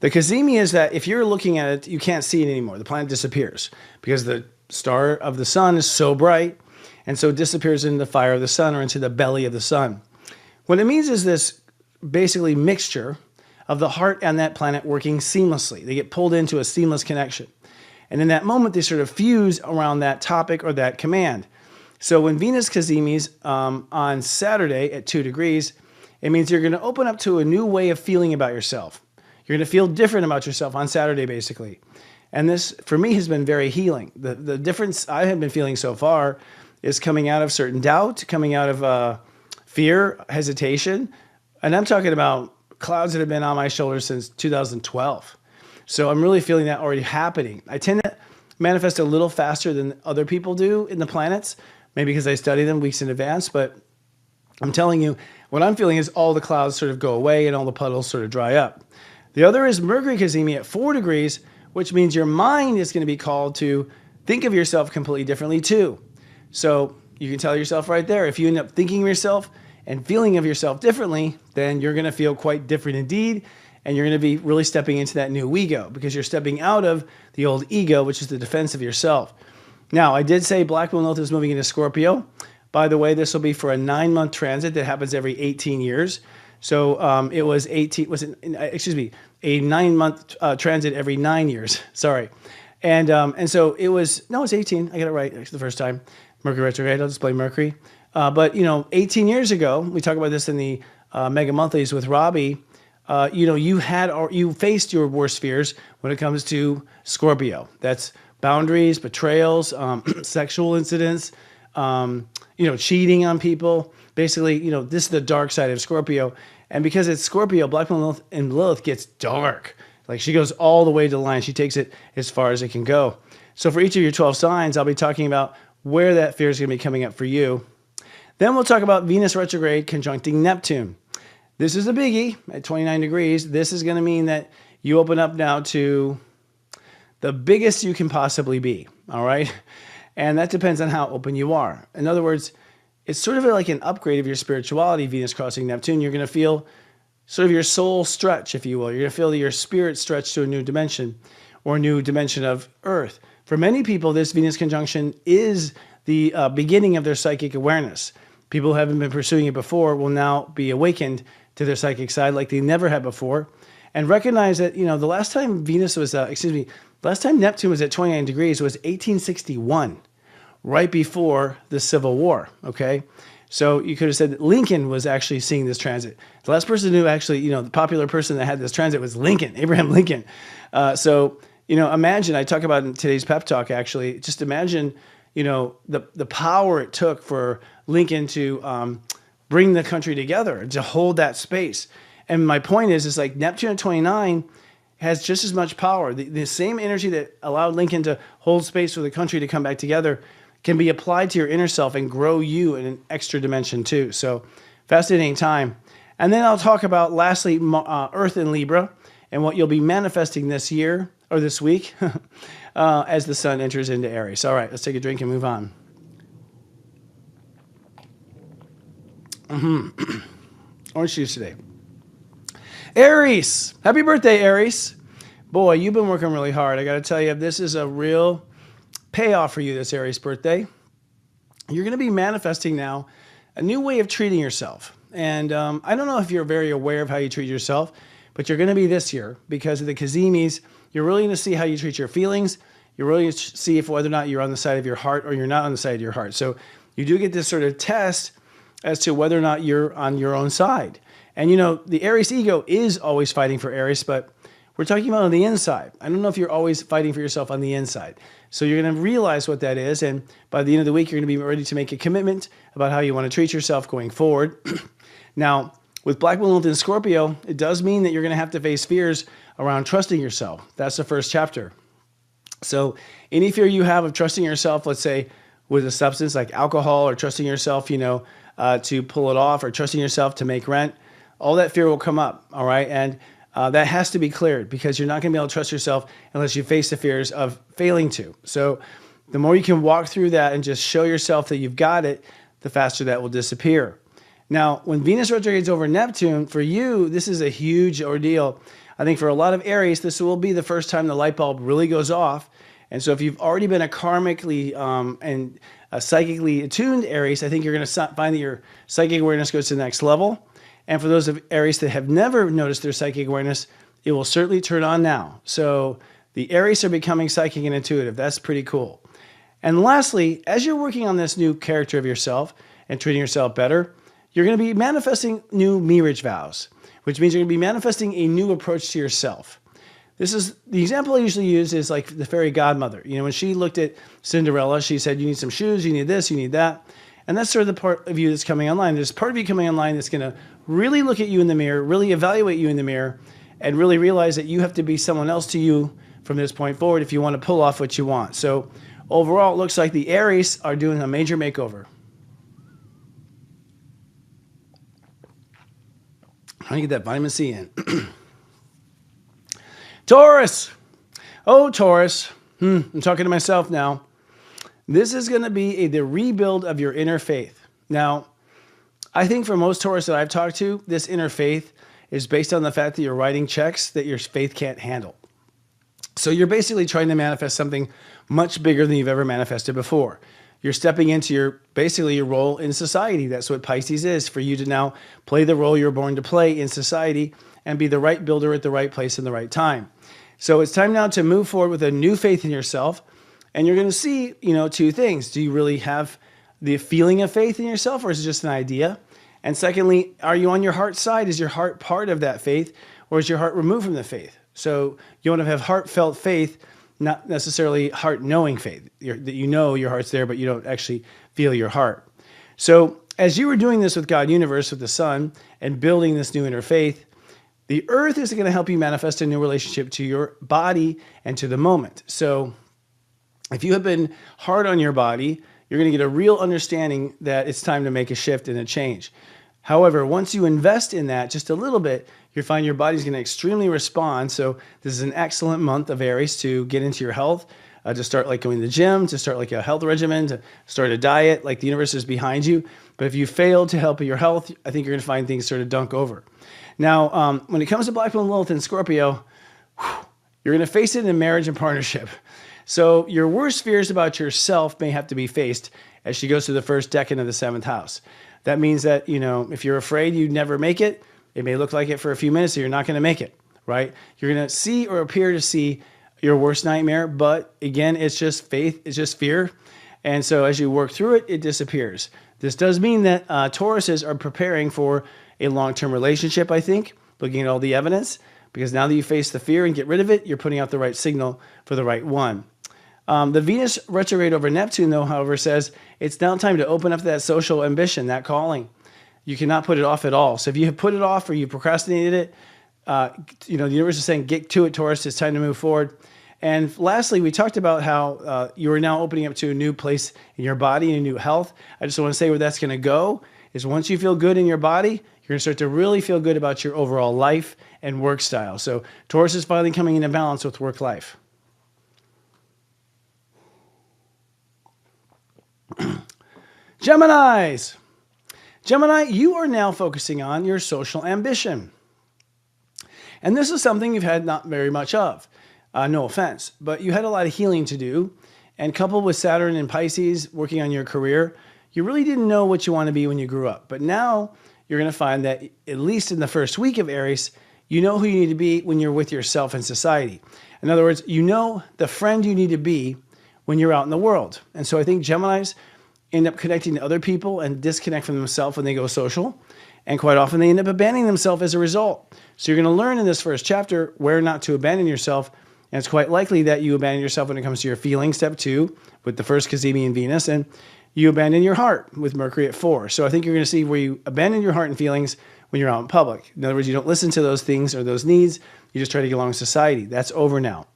The Cazimi is that if you're looking at it, you can't see it anymore. The planet disappears because the star of the sun is so bright, and so it disappears into the fire of the sun or into the belly of the sun. What it means is this basically mixture of the heart and that planet working seamlessly. They get pulled into a seamless connection. And in that moment, they sort of fuse around that topic or that command. So when Venus Cazimis on Saturday at 2 degrees, it means you're going to open up to a new way of feeling about yourself. You're going to feel different about yourself on Saturday, basically. And this, for me, has been very healing. The difference I have been feeling so far is coming out of certain doubt, coming out of fear, hesitation. And I'm talking about clouds that have been on my shoulders since 2012. So I'm really feeling that already happening. I tend to manifest a little faster than other people do in the planets, maybe because I study them weeks in advance. But I'm telling you, what I'm feeling is all the clouds sort of go away and all the puddles sort of dry up. The other is Mercury Cazimi at 4 degrees, which means your mind is going to be called to think of yourself completely differently too. So you can tell yourself right there, if you end up thinking of yourself and feeling of yourself differently, then you're going to feel quite different indeed. And you're going to be really stepping into that new ego because you're stepping out of the old ego, which is the defense of yourself. Now, I did say Black Moon Lilith is moving into Scorpio. By the way, this will be for a 9-month transit that happens every 18 years. So it was a 9-month transit every 9 years. Sorry. And so it was, no, it's 18. I got it right the first time. Mercury retrograde, I'll just blame Mercury. But 18 years ago, we talk about this in the Mega Monthlies with Robbie, you faced your worst fears when it comes to Scorpio. That's boundaries, betrayals, sexual incidents, cheating on people. Basically, this is the dark side of Scorpio. And because it's Scorpio, Black Moon and Lilith gets dark. Like she goes all the way to the line. She takes it as far as it can go. So for each of your 12 signs, I'll be talking about where that fear is going to be coming up for you. Then we'll talk about Venus retrograde conjuncting Neptune. This is a biggie at 29 degrees. This is going to mean that you open up now to the biggest you can possibly be. All right. And that depends on how open you are. In other words, it's sort of like an upgrade of your spirituality, Venus crossing Neptune. You're going to feel sort of your soul stretch, if you will. You're going to feel your spirit stretch to a new dimension or a new dimension of Earth. For many people, this Venus conjunction is the beginning of their psychic awareness. People who haven't been pursuing it before will now be awakened to their psychic side like they never had before. And recognize that, the last time last time Neptune was at 29 degrees was 1861. Right before the Civil War, okay? So you could have said that Lincoln was actually seeing this transit. The last person who actually, the popular person that had this transit was Lincoln, Abraham Lincoln. Imagine, I talk about in today's pep talk actually, just imagine, the power it took for Lincoln to bring the country together, to hold that space. And my point is like Neptune at 29 has just as much power. The same energy that allowed Lincoln to hold space for the country to come back together can be applied to your inner self and grow you in an extra dimension too. So fascinating time. And then I'll talk about, lastly, Earth in Libra and what you'll be manifesting this year or this week as the sun enters into Aries. All right, let's take a drink and move on. Orange juice today. Aries, happy birthday, Aries. Boy, you've been working really hard. I got to tell you, this is a real payoff for you this Aries birthday. You're going to be manifesting now a new way of treating yourself. And I don't know if you're very aware of how you treat yourself, but you're going to be this year because of the Cazimis. You're really going to see how you treat your feelings. You're really going to see if whether or not you're on the side of your heart or you're not on the side of your heart. So you do get this sort of test as to whether or not you're on your own side. And you know, the Aries ego is always fighting for Aries, but we're talking about on the inside. I don't know if you're always fighting for yourself on the inside. So you're going to realize what that is. And by the end of the week, you're going to be ready to make a commitment about how you want to treat yourself going forward. Now, with Black Moon in Scorpio, it does mean that you're going to have to face fears around trusting yourself. That's the first chapter. So any fear you have of trusting yourself, let's say with a substance like alcohol, or trusting yourself, to pull it off, or trusting yourself to make rent, all that fear will come up. All right. And that has to be cleared, because you're not going to be able to trust yourself unless you face the fears of failing to. So the more you can walk through that and just show yourself that you've got it, the faster that will disappear. Now, when Venus retrogrades over Neptune, for you, this is a huge ordeal. I think for a lot of Aries, this will be the first time the light bulb really goes off. And so if you've already been a karmically and a psychically attuned Aries, I think you're going to find that your psychic awareness goes to the next level. And for those of Aries that have never noticed their psychic awareness, it will certainly turn on now. So the Aries are becoming psychic and intuitive. That's pretty cool. And lastly, as you're working on this new character of yourself and treating yourself better, you're going to be manifesting new marriage vows, which means you're going to be manifesting a new approach to yourself. This is the example I usually use is like the fairy godmother. You know, when she looked at Cinderella, she said, you need some shoes, you need this, you need that. And that's sort of the part of you that's coming online. There's part of you coming online that's going to really look at you in the mirror, really evaluate you in the mirror, and really realize that you have to be someone else to you from this point forward if you want to pull off what you want. So overall, it looks like the Aries are doing a major makeover. Trying to get that vitamin C in. Taurus. Oh, Taurus. I'm talking to myself now. This is going to be the rebuild of your inner faith. Now, I think for most Taurus that I've talked to, this inner faith is based on the fact that you're writing checks that your faith can't handle. So you're basically trying to manifest something much bigger than you've ever manifested before. You're stepping into your role in society. That's what Pisces is, for you to now play the role you're born to play in society and be the right builder at the right place in the right time. So it's time now to move forward with a new faith in yourself. And you're going to see, two things. Do you really have the feeling of faith in yourself, or is it just an idea? And secondly, are you on your heart side? Is your heart part of that faith, or is your heart removed from the faith? So you want to have heartfelt faith, not necessarily heart-knowing faith, that you know your heart's there, but you don't actually feel your heart. So as you were doing this with God Universe, with the sun, and building this new inner faith, the earth is going to help you manifest a new relationship to your body and to the moment. So if you have been hard on your body, you're going to get a real understanding that it's time to make a shift and a change. However, once you invest in that just a little bit, you'll find your body's going to extremely respond. So this is an excellent month of Aries to get into your health, to start like going to the gym, to start like a health regimen, to start a diet, like the universe is behind you. But if you fail to help your health, I think you're going to find things sort of dunk over. Now, when it comes to Black Moon Lilith in Scorpio, you're going to face it in marriage and partnership. So your worst fears about yourself may have to be faced as she goes through the first decan of the 7th house. That means that, if you're afraid you never make it, it may look like it for a few minutes, so you're not going to make it, right? You're going to see or appear to see your worst nightmare, but again, it's just faith, it's just fear. And so as you work through it, it disappears. This does mean that Tauruses are preparing for a long-term relationship, I think, looking at all the evidence, because now that you face the fear and get rid of it, you're putting out the right signal for the right one. The Venus retrograde over Neptune, though, however, says it's now time to open up that social ambition, that calling. You cannot put it off at all. So if you have put it off or you procrastinated it, the universe is saying, get to it, Taurus. It's time to move forward. And lastly, we talked about how you are now opening up to a new place in your body and a new health. I just want to say where that's going to go is once you feel good in your body, you're going to start to really feel good about your overall life and work style. So Taurus is finally coming into balance with work life. Geminis. Gemini, you are now focusing on your social ambition. And this is something you've had not very much of. No offense, but you had a lot of healing to do. And coupled with Saturn and Pisces working on your career, you really didn't know what you want to be when you grew up. But now you're going to find that at least in the first week of Aries, you know who you need to be when you're with yourself in society. In other words, you know the friend you need to be when you're out in the world. And so I think Geminis end up connecting to other people and disconnect from themselves when they go social. And quite often they end up abandoning themselves as a result. So you're going to learn in this first chapter where not to abandon yourself. And it's quite likely that you abandon yourself when it comes to your feelings, step 2, with the first Cazimi and Venus. And you abandon your heart with Mercury at 4. So I think you're going to see where you abandon your heart and feelings when you're out in public. In other words, you don't listen to those things or those needs. You just try to get along with society. That's over now.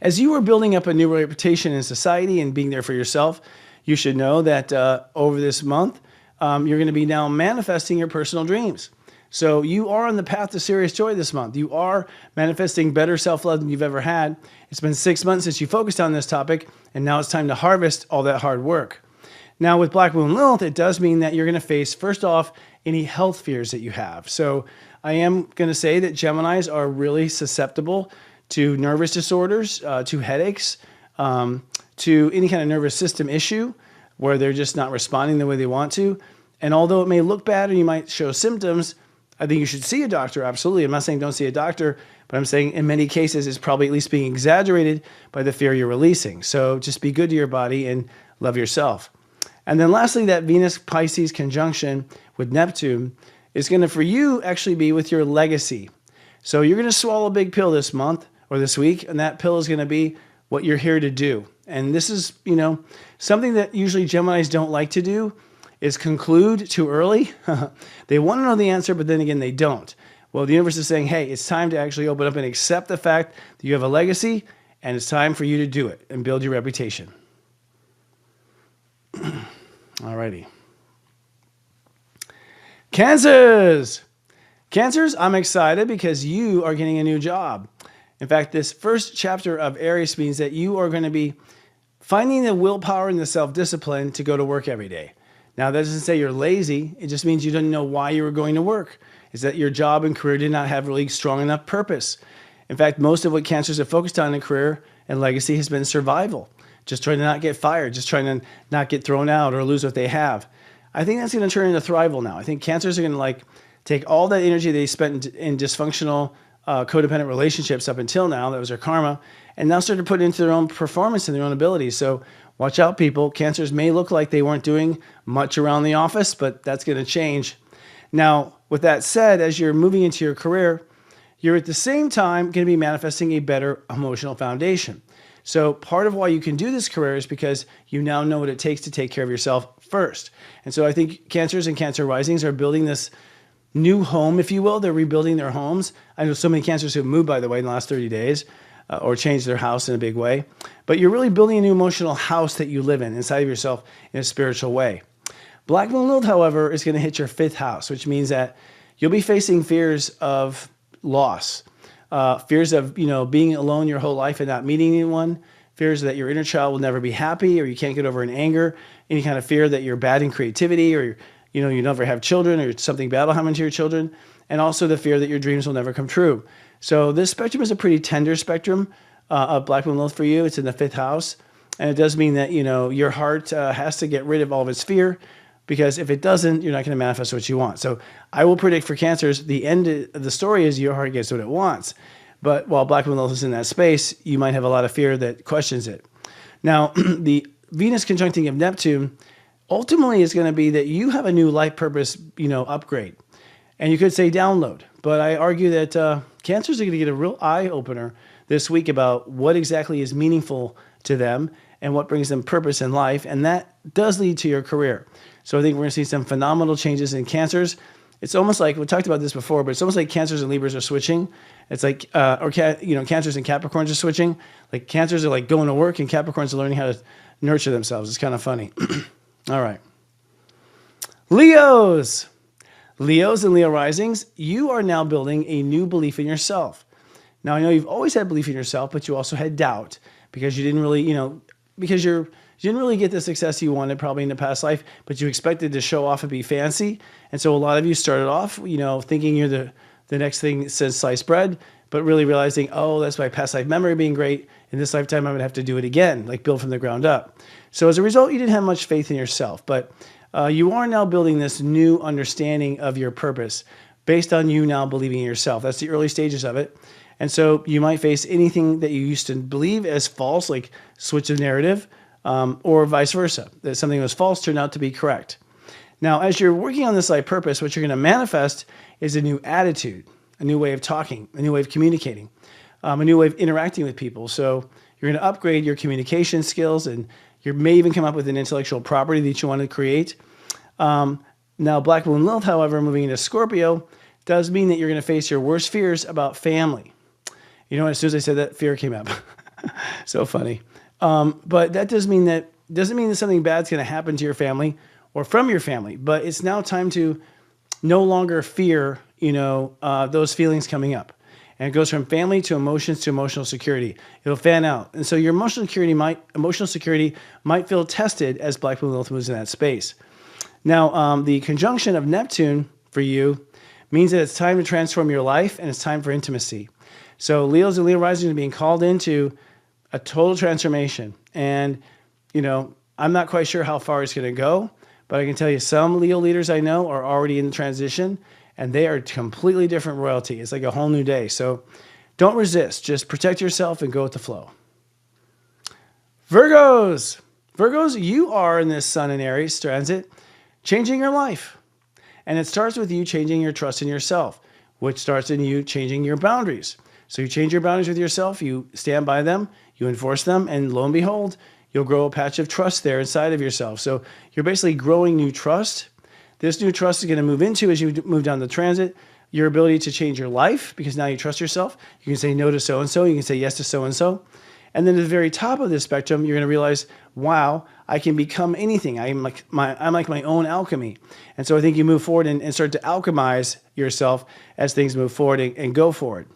As you are building up a new reputation in society and being there for yourself, you should know that over this month, you're going to be now manifesting your personal dreams. So you are on the path to Sirius Joy this month. You are manifesting better self-love than you've ever had. It's been 6 months since you focused on this topic, and now it's time to harvest all that hard work. Now with Black Moon Lilith, it does mean that you're going to face, first off, any health fears that you have. So I am going to say that Geminis are really susceptible to nervous disorders, to headaches, to any kind of nervous system issue where they're just not responding the way they want to. And although it may look bad or you might show symptoms, I think you should see a doctor, absolutely. I'm not saying don't see a doctor, but I'm saying in many cases it's probably at least being exaggerated by the fear you're releasing. So just be good to your body and love yourself. And then lastly, that Venus-Pisces conjunction with Neptune is going to, for you, actually be with your legacy. So you're going to swallow a big pill this month or this week, and that pill is going to be what you're here to do. And this is, something that usually Geminis don't like to do is conclude too early. They want to know the answer, but then again, they don't. Well, the universe is saying, hey, it's time to actually open up and accept the fact that you have a legacy, and it's time for you to do it and build your reputation. Alrighty. Cancers, I'm excited because you are getting a new job. In fact, this first chapter of Aries means that you are going to be finding the willpower and the self-discipline to go to work every day. Now, that doesn't say you're lazy. It just means you didn't know why you were going to work. It's that your job and career did not have really strong enough purpose. In fact, most of what Cancers have focused on in career and legacy has been survival. Just trying to not get fired, just trying to not get thrown out or lose what they have. I think that's going to turn into thrival now. I think Cancers are going to take all that energy they spent in dysfunctional codependent relationships up until now, that was their karma, and now start to put it into their own performance and their own abilities. So watch out, people. Cancers may look like they weren't doing much around the office, but that's going to change. Now, with that said, as you're moving into your career, you're at the same time going to be manifesting a better emotional foundation. So part of why you can do this career is because you now know what it takes to take care of yourself first. And so I think Cancers and Cancer risings are building this new home, if you will. They're rebuilding their homes. I know so many Cancers who have moved, by the way, in the last 30 days or changed their house in a big way. But you're really building a new emotional house that you live in inside of yourself in a spiritual way. Black Moon Lilith, however, is going to hit your 5th house, which means that you'll be facing fears of loss, fears of being alone your whole life and not meeting anyone, fears that your inner child will never be happy or you can't get over an anger, any kind of fear that you're bad in creativity or you never have children or something bad will happen to your children, and also the fear that your dreams will never come true. So this spectrum is a pretty tender spectrum of Black Moon Lilith for you. It's in the 5th house, and it does mean that your heart has to get rid of all of its fear, because if it doesn't, you're not going to manifest what you want. So I will predict for Cancers, the end of the story is your heart gets what it wants. But while Black Moon Lilith is in that space, you might have a lot of fear that questions it. Now, the Venus conjuncting of Neptune ultimately is going to be that you have a new life purpose, upgrade. And you could say download. But I argue that Cancers are going to get a real eye-opener this week about what exactly is meaningful to them and what brings them purpose in life. And that does lead to your career. So I think we're going to see some phenomenal changes in Cancers. It's almost like, we talked about this before, but it's almost like Cancers and Libras are switching. It's like, Cancers and Capricorns are switching. Like Cancers are like going to work and Capricorns are learning how to nurture themselves. It's kind of funny. All right. Leos and Leo risings, you are now building a new belief in yourself. Now, I know you've always had belief in yourself, but you also had doubt because you didn't really, you didn't really get the success you wanted probably in the past life, but you expected to show off and be fancy. And so a lot of you started off, thinking you're the next thing since sliced bread, but really realizing, oh, that's my past life memory being great. In this lifetime, I'm going to have to do it again, like build from the ground up. So as a result, you didn't have much faith in yourself, but you are now building this new understanding of your purpose. based on you now believing in yourself. That's the early stages of it. And so you might face anything that you used to believe as false, like switch of narrative, or vice versa, that something that was false turned out to be correct. Now, as you're working on this life purpose, what you're going to manifest is a new attitude, a new way of talking, a new way of communicating, a new way of interacting with people. So you're going to upgrade your communication skills, and you may even come up with an intellectual property that you want to create. Now, Black Moon Lilith, however, moving into Scorpio, does mean that you're going to face your worst fears about family. You know, as soon as I said that, fear came up. So funny. But that doesn't mean that something bad's going to happen to your family or from your family. But it's now time to no longer fear, those feelings coming up. And it goes from family to emotions to emotional security. It'll fan out. And so your emotional security might feel tested as Black Moon Lilith moves in that space. Now, the conjunction of Neptune for you means that it's time to transform your life and it's time for intimacy. So Leos and Leo rising are being called into a total transformation. And, I'm not quite sure how far it's going to go, but I can tell you some Leo leaders I know are already in the transition, and they are completely different royalty. It's like a whole new day. So don't resist. Just protect yourself and go with the flow. Virgos, you are in this Sun in Aries transit changing your life. And it starts with you changing your trust in yourself, which starts in you changing your boundaries. So you change your boundaries with yourself, you stand by them, you enforce them, and lo and behold, you'll grow a patch of trust there inside of yourself. So you're basically growing new trust. This new trust is going to move into, as you move down the transit, your ability to change your life, because now you trust yourself. You can say no to so-and-so, you can say yes to so-and-so. And then at the very top of this spectrum, you're going to realize, wow, I can become anything. I'm like my own alchemy. And so I think you move forward and start to alchemize yourself as things move forward and go forward.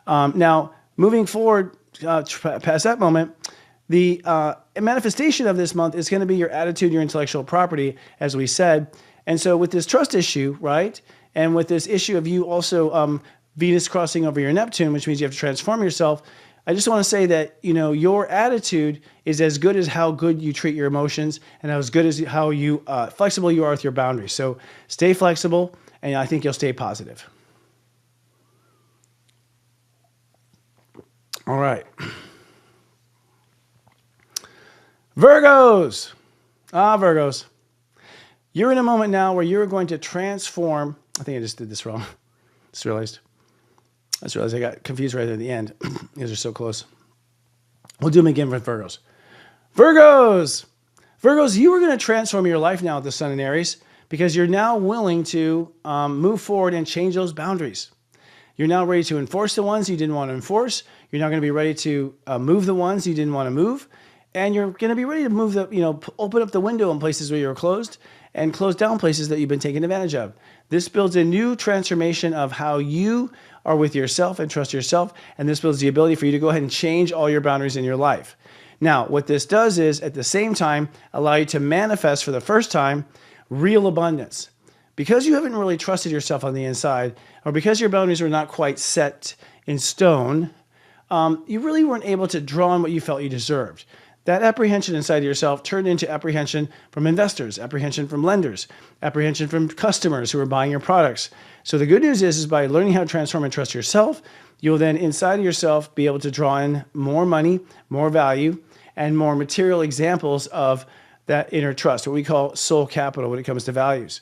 Now, moving forward past that moment, the manifestation of this month is going to be your attitude, your intellectual property, as we said. And so with this trust issue, right, and with this issue of you also Venus crossing over your Neptune, which means you have to transform yourself, I just want to say that, your attitude is as good as how good you treat your emotions and as good as how you flexible you are with your boundaries. So stay flexible, and I think you'll stay positive. All right. Virgos. Virgos. You're in a moment now where you're going to transform. I think I just did this wrong. Just realized I got confused right at the end. These are so close. We'll do them again with Virgos. Virgos, you are going to transform your life now with the Sun in Aries because you're now willing to move forward and change those boundaries. You're now ready to enforce the ones you didn't want to enforce. You're now going to be ready to move the ones you didn't want to move. And you're going to be ready to move open up the window in places where you're closed and close down places that you've been taken advantage of. This builds a new transformation of how you are with yourself and trust yourself. And this builds the ability for you to go ahead and change all your boundaries in your life. Now, what this does is at the same time, allow you to manifest for the first time real abundance. Because you haven't really trusted yourself on the inside, or because your boundaries were not quite set in stone, you really weren't able to draw on what you felt you deserved. That apprehension inside of yourself turned into apprehension from investors, apprehension from lenders, apprehension from customers who are buying your products. So the good news is by learning how to transform and trust yourself, you'll then inside of yourself be able to draw in more money, more value, and more material examples of that inner trust, what we call soul capital when it comes to values.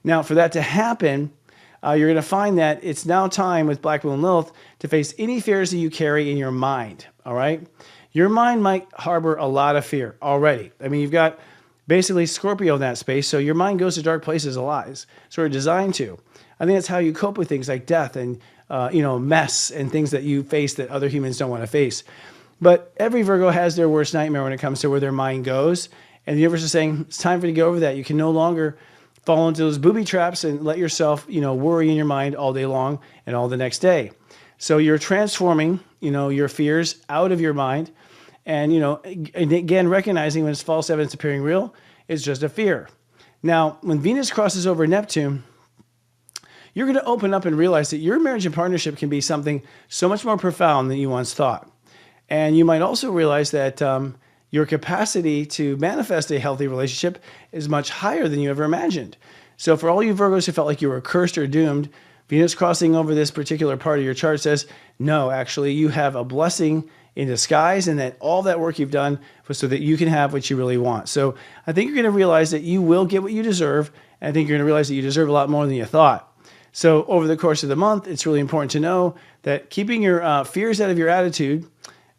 Now, for that to happen, you're going to find that it's now time with Black Moon Lilith to face any fears that you carry in your mind, all right? Your mind might harbor a lot of fear already. I mean, you've got basically Scorpio in that space, so your mind goes to dark places a lot. It's sort of designed to. I think that's how you cope with things like death and, mess and things that you face that other humans don't want to face. But every Virgo has their worst nightmare when it comes to where their mind goes. And the universe is saying, it's time for you to get over that. You can no longer fall into those booby traps and let yourself, worry in your mind all day long and all the next day. So you're transforming, your fears out of your mind. And, and again, recognizing when it's false evidence appearing real, it's just a fear. Now, when Venus crosses over Neptune, you're going to open up and realize that your marriage and partnership can be something so much more profound than you once thought. And you might also realize that your capacity to manifest a healthy relationship is much higher than you ever imagined. So for all you Virgos who felt like you were cursed or doomed, Venus crossing over this particular part of your chart says, no, actually, you have a blessing in disguise, and that all that work you've done was so that you can have what you really want. So I think you're going to realize that you will get what you deserve, and I think you're going to realize that you deserve a lot more than you thought. So over the course of the month, it's really important to know that keeping your fears out of your attitude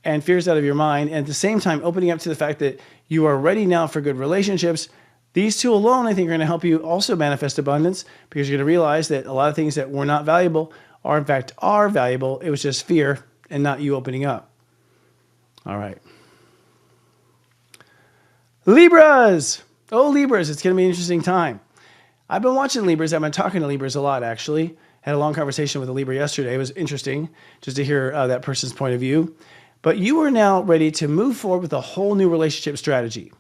and fears out of your mind, and at the same time opening up to the fact that you are ready now for good relationships, these two alone, I think, are going to help you also manifest abundance, because you're going to realize that a lot of things that were not valuable are, in fact, are valuable. It was just fear and not you opening up. All right. Libras. Oh, Libras. It's going to be an interesting time. I've been watching Libras. I've been talking to Libras a lot, actually. Had a long conversation with a Libra yesterday. It was interesting just to hear that person's point of view. But you are now ready to move forward with a whole new relationship strategy.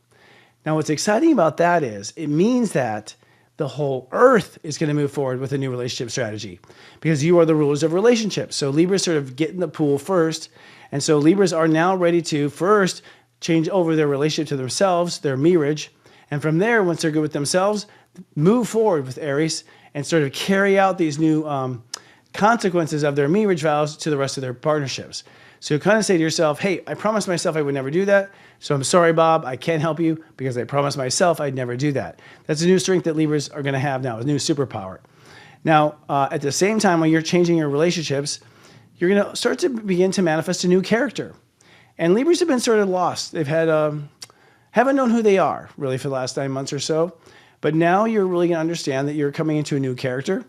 Now, what's exciting about that is it means that the whole earth is going to move forward with a new relationship strategy, because you are the rulers of relationships. So Libras sort of get in the pool first. And so Libras are now ready to first change over their relationship to themselves, their mirage. And from there, once they're good with themselves, move forward with Aries and sort of carry out these new consequences of their mirage vows to the rest of their partnerships. So you kind of say to yourself, hey, I promised myself I would never do that. So I'm sorry, Bob, I can't help you because I promised myself I'd never do that. That's a new strength that Libras are going to have now, a new superpower. Now, at the same time, when you're changing your relationships, you're going to start to begin to manifest a new character. And Libras have been sort of lost. They've had, haven't known who they are really for the last 9 months or so. But now you're really going to understand that you're coming into a new character.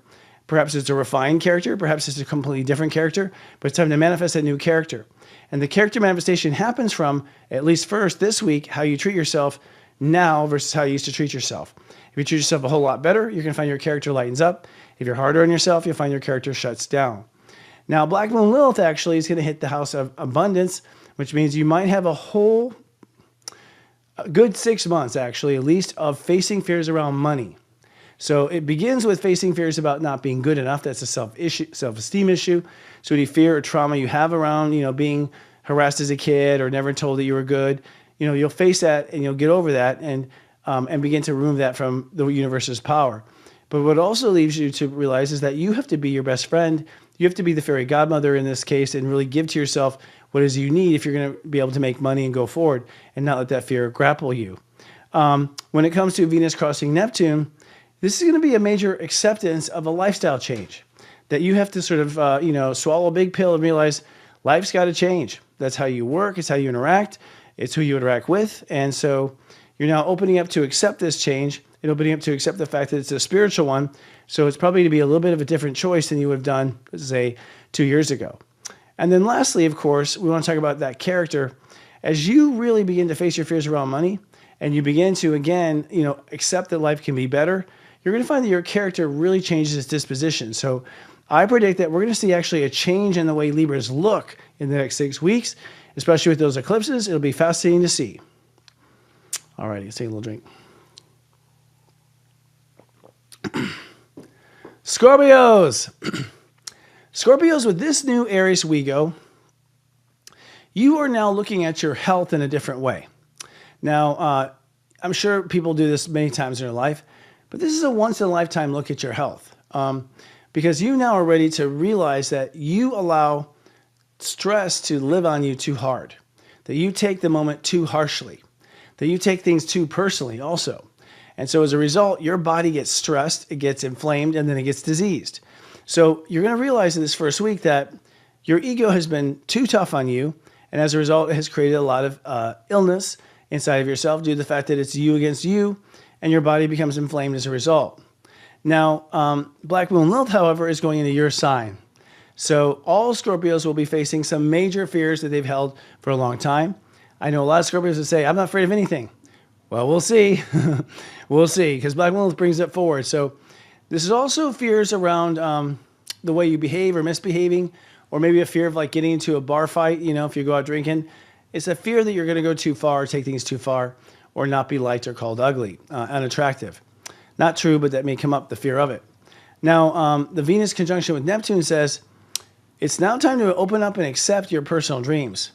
Perhaps it's a refined character. Perhaps it's a completely different character. But it's time to manifest that new character. And the character manifestation happens from, at least first this week, how you treat yourself now versus how you used to treat yourself. If you treat yourself a whole lot better, you're going to find your character lightens up. If you're harder on yourself, you'll find your character shuts down. Now, Black Moon Lilith actually is going to hit the house of abundance, which means you might have a good 6 months, actually, at least, of facing fears around money. So it begins with facing fears about not being good enough. That's a self-esteem issue. So any fear or trauma you have around, being harassed as a kid or never told that you were good, you'll face that and you'll get over that and begin to remove that from the universe's power. But what also leaves you to realize is that you have to be your best friend. You have to be the fairy godmother in this case and really give to yourself what is you need if you're going to be able to make money and go forward and not let that fear grapple you. When it comes to Venus crossing Neptune, this is going to be a major acceptance of a lifestyle change, that you have to sort of, swallow a big pill and realize life's got to change. That's how you work. It's how you interact. It's who you interact with. And so you're now opening up to accept this change and opening up to accept the fact that it's a spiritual one. So it's probably to be a little bit of a different choice than you would have done, let's say, 2 years ago. And then lastly, of course, we want to talk about that character. As you really begin to face your fears around money and you begin to, again, accept that life can be better, you're going to find that your character really changes its disposition. So I predict that we're going to see actually a change in the way Libras look in the next 6 weeks, especially with those eclipses. It'll be fascinating to see. All righty, let's take a little drink. Scorpios. Scorpios, with this new Aries Wego, you are now looking at your health in a different way. Now, I'm sure people do this many times in their life, but this is a once-in-a-lifetime look at your health, because you now are ready to realize that you allow stress to live on you too hard, that you take the moment too harshly, that you take things too personally also. And so as a result, your body gets stressed, it gets inflamed, and then it gets diseased. So you're going to realize in this first week that your ego has been too tough on you, and as a result, it has created a lot of illness inside of yourself due to the fact that it's you against you, and your body becomes inflamed as a result. Now, Black Moon Lilith, however, is going into your sign. So all Scorpios will be facing some major fears that they've held for a long time. I know a lot of Scorpios would say, I'm not afraid of anything. Well, we'll see. We'll see, because Black Moon Lilith brings it forward. So this is also fears around the way you behave or misbehaving, or maybe a fear of like getting into a bar fight, if you go out drinking. It's a fear that you're going to go too far, take things too far, or not be liked or called ugly, unattractive. Not true, but that may come up, the fear of it. Now, the Venus conjunction with Neptune says, it's now time to open up and accept your personal dreams.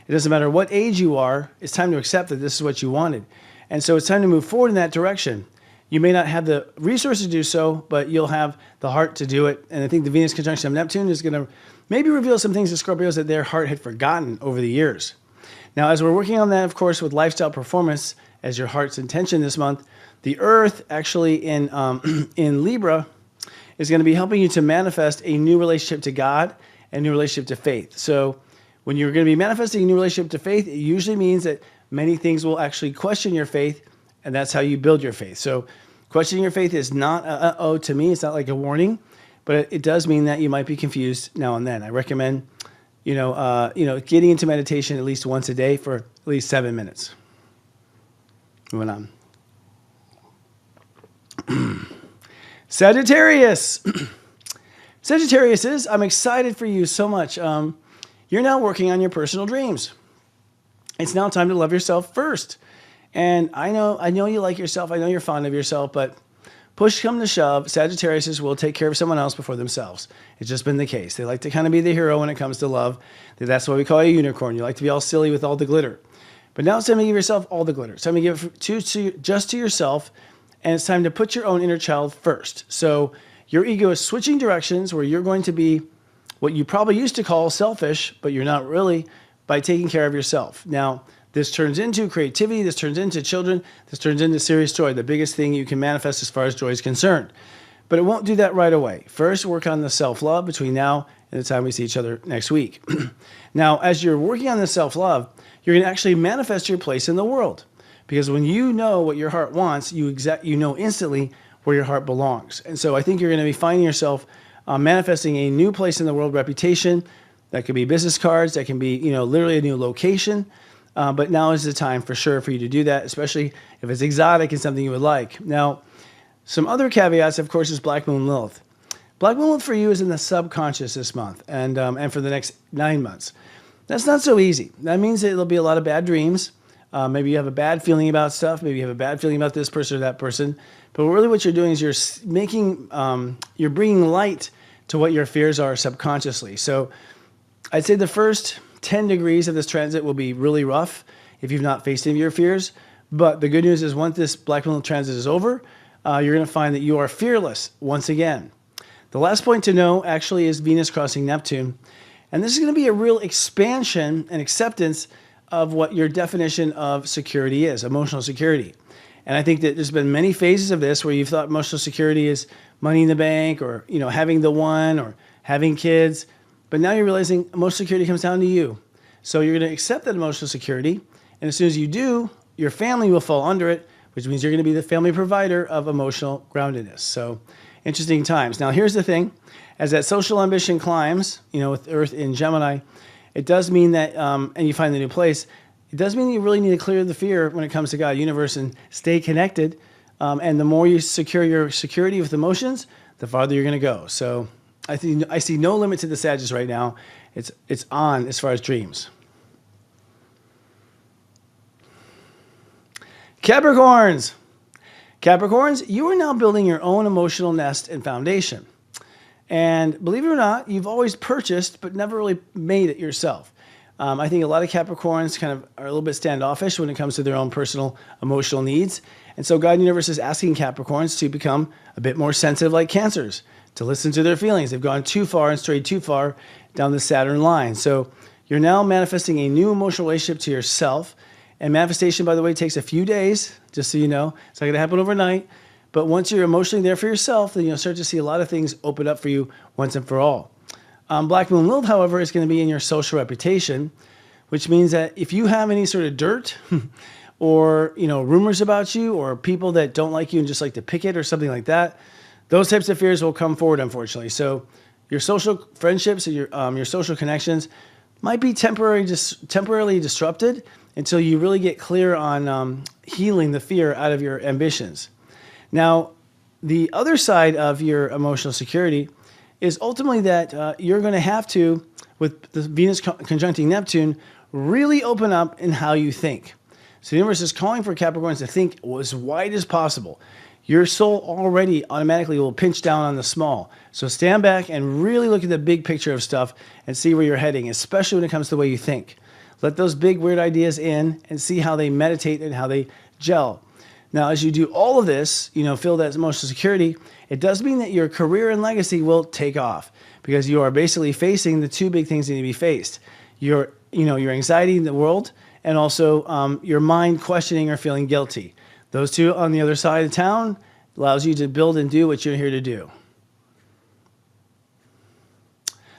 It doesn't matter what age you are, it's time to accept that this is what you wanted. And so it's time to move forward in that direction. You may not have the resources to do so, but you'll have the heart to do it. And I think the Venus conjunction of Neptune is going to maybe reveal some things to Scorpios that their heart had forgotten over the years. Now, as we're working on that, of course, with lifestyle performance as your heart's intention this month, the Earth actually in Libra is going to be helping you to manifest a new relationship to God and a new relationship to faith. So when you're going to be manifesting a new relationship to faith, it usually means that many things will actually question your faith, and that's how you build your faith. So questioning your faith is not uh-oh to me. It's not like a warning, but it does mean that you might be confused now and then. I recommend, getting into meditation at least once a day for at least 7 minutes. Moving on. Sagittarius. Sagittariuses, I'm excited for you so much. You're now working on your personal dreams. It's now time to love yourself first. And I know you like yourself. I know you're fond of yourself, but push come to shove, Sagittariuses will take care of someone else before themselves. It's just been the case. They like to kind of be the hero when it comes to love. That's why we call you a unicorn. You like to be all silly with all the glitter. But now it's time to give yourself all the glitter. It's time to give it just to yourself, and it's time to put your own inner child first. So your ego is switching directions where you're going to be what you probably used to call selfish, but you're not really, by taking care of yourself. Now, this turns into creativity, this turns into children, this turns into Sirius Joy, the biggest thing you can manifest as far as joy is concerned. But it won't do that right away. First, work on the self-love between now and the time we see each other next week. Now, as you're working on the self-love, you're going to actually manifest your place in the world. Because when you know what your heart wants, you know instantly where your heart belongs. And so I think you're going to be finding yourself manifesting a new place in the world, reputation. That could be business cards. That can be, literally a new location. But now is the time for sure for you to do that, especially if it's exotic and something you would like. Now, some other caveats, of course, is Black Moon Lilith. Black Moon Lilith for you is in the subconscious this month and for the next 9 months. That's not so easy. That means that there'll be a lot of bad dreams. Maybe you have a bad feeling about stuff. Maybe you have a bad feeling about this person or that person. But really what you're doing is you're bringing light to what your fears are subconsciously. So I'd say the first 10 degrees of this transit will be really rough if you've not faced any of your fears. But the good news is once this Black Moon transit is over, you're going to find that you are fearless once again. The last point to know actually is Venus crossing Neptune. And this is going to be a real expansion and acceptance of what your definition of security is, emotional security. And I think that there's been many phases of this where you've thought emotional security is money in the bank or, having the one or having kids. But now you're realizing emotional security comes down to you. So you're going to accept that emotional security. And as soon as you do, your family will fall under it, which means you're going to be the family provider of emotional groundedness. So interesting times. Now, here's the thing. As that social ambition climbs, with Earth in Gemini, it does mean that, and you find the new place, it does mean you really need to clear the fear when it comes to God, universe, and stay connected. And the more you secure your security with emotions, the farther you're going to go. So I see no limit to the Sagittarius right now. It's on as far as dreams. Capricorns. Capricorns, you are now building your own emotional nest and foundation. And believe it or not, you've always purchased, but never really made it yourself. I think a lot of Capricorns kind of are a little bit standoffish when it comes to their own personal emotional needs. And so God Universe is asking Capricorns to become a bit more sensitive like Cancers, to listen to their feelings. They've gone too far and strayed too far down the Saturn line. So you're now manifesting a new emotional relationship to yourself. And manifestation, by the way, takes a few days, just so you know. It's not going to happen overnight. But once you're emotionally there for yourself, then you'll start to see a lot of things open up for you once and for all. Black Moon Lilith, however, is going to be in your social reputation, which means that if you have any sort of dirt or rumors about you or people that don't like you and just like to pick it or something like that, those types of fears will come forward, unfortunately. So your social friendships and your social connections might be temporarily disrupted until you really get clear on healing the fear out of your ambitions. Now, the other side of your emotional security is ultimately that you're going to have to, with the Venus conjuncting Neptune, really open up in how you think. So the universe is calling for Capricorns to think as wide as possible. Your soul already automatically will pinch down on the small. So stand back and really look at the big picture of stuff and see where you're heading, especially when it comes to the way you think. Let those big weird ideas in and see how they meditate and how they gel. Now, as you do all of this, feel that emotional security, it does mean that your career and legacy will take off because you are basically facing the two big things that need to be faced. Your anxiety in the world and also your mind questioning or feeling guilty. Those two on the other side of town allows you to build and do what you're here to do.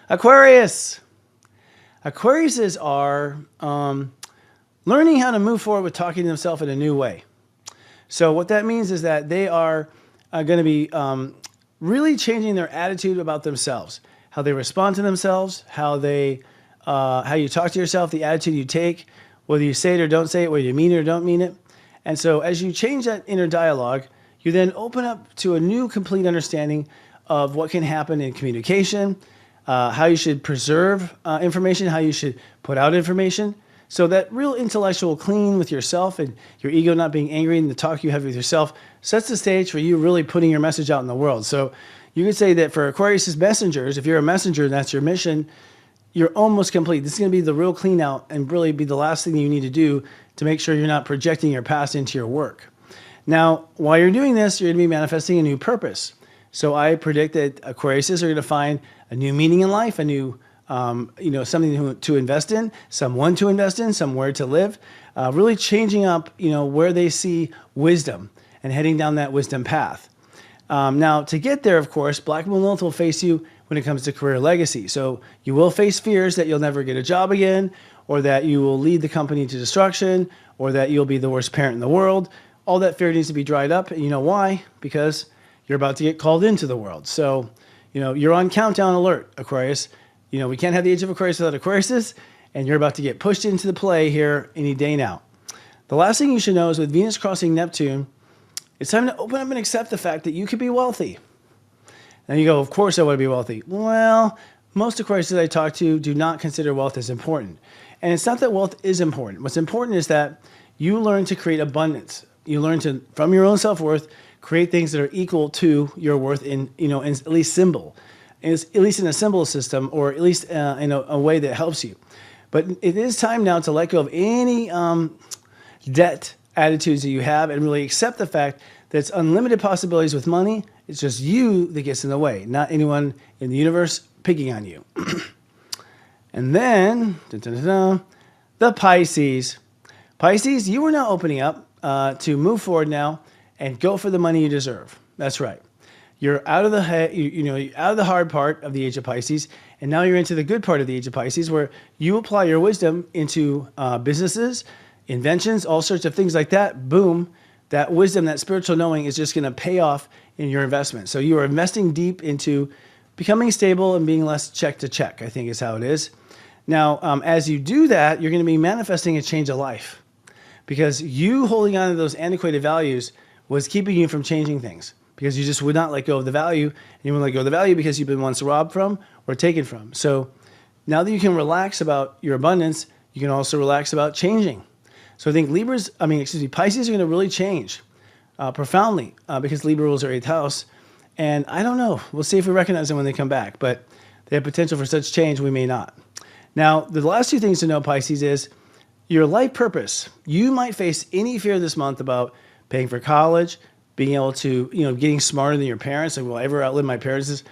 Aquarius. Aquariuses are learning how to move forward with talking to themselves in a new way. So what that means is that they are going to be really changing their attitude about themselves, how they respond to themselves, how you talk to yourself, the attitude you take, whether you say it or don't say it, whether you mean it or don't mean it. And so as you change that inner dialogue, you then open up to a new complete understanding of what can happen in communication, how you should preserve information, how you should put out information. So that real intellectual clean with yourself and your ego not being angry and the talk you have with yourself sets the stage for you really putting your message out in the world. So you could say that for Aquarius' messengers, if you're a messenger and that's your mission, you're almost complete. This is going to be the real clean out and really be the last thing you need to do to make sure you're not projecting your past into your work. Now, while you're doing this, you're going to be manifesting a new purpose. So I predict that Aquariuses are going to find a new meaning in life, a new something to invest in, someone to invest in, somewhere to live, really changing up, where they see wisdom and heading down that wisdom path. Now, to get there, of course, Black Moon Lilith will face you when it comes to career legacy. So you will face fears that you'll never get a job again, or that you will lead the company to destruction, or that you'll be the worst parent in the world. All that fear needs to be dried up. And you know why? Because you're about to get called into the world. So, you're on countdown alert, Aquarius. We can't have the age of Aquarius without Aquariuses, and you're about to get pushed into the play here any day now. The last thing you should know is with Venus crossing Neptune, it's time to open up and accept the fact that you could be wealthy. Now you go, of course I want to be wealthy. Well, most Aquariuses I talk to do not consider wealth as important. And it's not that wealth is important. What's important is that you learn to create abundance. You learn to, from your own self-worth, create things that are equal to your worth in at least symbol. At least in a symbol system, or at least in a way that helps you. But it is time now to let go of any debt attitudes that you have and really accept the fact that it's unlimited possibilities with money. It's just you that gets in the way, not anyone in the universe picking on you. And then, the Pisces. Pisces, you are now opening up to move forward now and go for the money you deserve. That's right. You're out of the out of the hard part of the age of Pisces, and now you're into the good part of the age of Pisces, where you apply your wisdom into businesses, inventions, all sorts of things like that. Boom, that wisdom, that spiritual knowing is just going to pay off in your investment. So you are investing deep into becoming stable and being less check to check, I think is how it is. Now, as you do that, you're going to be manifesting a change of life, because you holding on to those antiquated values was keeping you from changing things. Because you just would not let go of the value. And you wouldn't let go of the value because you've been once robbed from or taken from. So now that you can relax about your abundance, you can also relax about changing. So I think Pisces are going to really change profoundly because Libra rules their 8th house. And I don't know. We'll see if we recognize them when they come back. But they have potential for such change. We may not. Now, the last two things to know, Pisces, is your life purpose. You might face any fear this month about paying for college, being able to, getting smarter than your parents. Like, will I ever outlive my parents'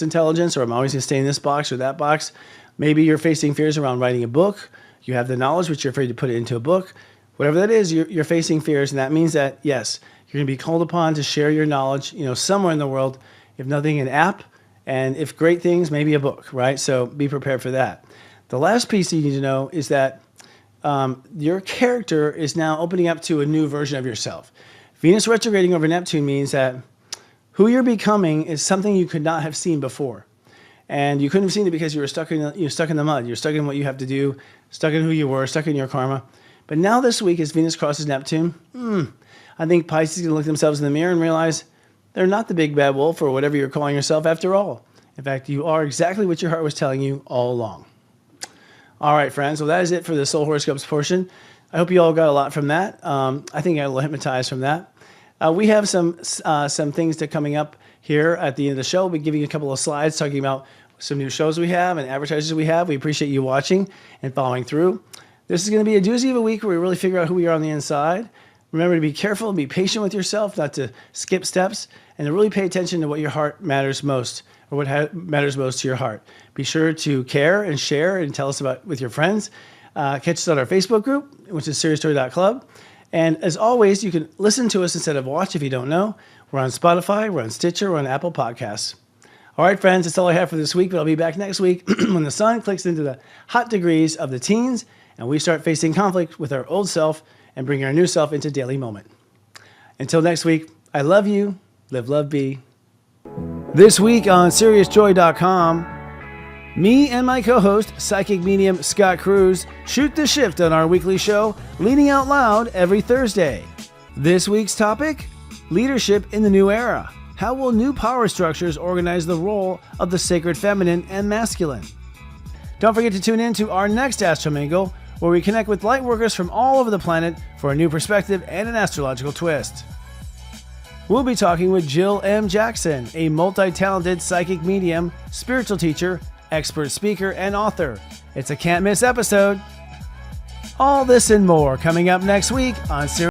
intelligence, or I'm always going to stay in this box or that box? Maybe you're facing fears around writing a book. You have the knowledge, but you're afraid to put it into a book. Whatever that is, you're facing fears, and that means that, yes, you're going to be called upon to share your knowledge, somewhere in the world. If nothing, an app, and if great things, maybe a book, right? So be prepared for that. The last piece you need to know is that your character is now opening up to a new version of yourself. Venus retrograding over Neptune means that who you're becoming is something you could not have seen before. And you couldn't have seen it because you were stuck in the mud. You're stuck in what you have to do, stuck in who you were, stuck in your karma. But now this week, as Venus crosses Neptune, I think Pisces is going to look themselves in the mirror and realize they're not the big bad wolf or whatever you're calling yourself after all. In fact, you are exactly what your heart was telling you all along. All right, friends. Well, that is it for the Soul Horoscopes portion. I hope you all got a lot from that. I think I got a little hypnotized from that. We have some things that are coming up here at the end of the show. We'll be giving you a couple of slides talking about some new shows we have and advertisers we have. We appreciate you watching and following through. This is going to be a doozy of a week where we really figure out who we are on the inside. Remember to be careful and be patient with yourself, not to skip steps, and to really pay attention to what your heart matters most, or what matters most to your heart. Be sure to care and share and tell us about with your friends. Catch us on our Facebook group, which is SiriusJoy.club. And as always, you can listen to us instead of watch if you don't know. We're on Spotify, we're on Stitcher, we're on Apple Podcasts. All right, friends, that's all I have for this week, but I'll be back next week when the sun clicks into the hot degrees of the teens and we start facing conflict with our old self and bring our new self into daily moment. Until next week, I love you. Live, love, be. This week on SiriusJoy.com, me and my co-host, psychic medium Scott Cruz, shoot the shift on our weekly show, Leading Out Loud, every Thursday. This week's topic, leadership in the new era. How will new power structures organize the role of the sacred feminine and masculine? Don't forget to tune in to our next AstroMingle, where we connect with lightworkers from all over the planet for a new perspective and an astrological twist. We'll be talking with Jill M. Jackson, a multi-talented psychic medium, spiritual teacher, expert speaker, and author. It's a can't-miss episode. All this and more coming up next week on Sirius.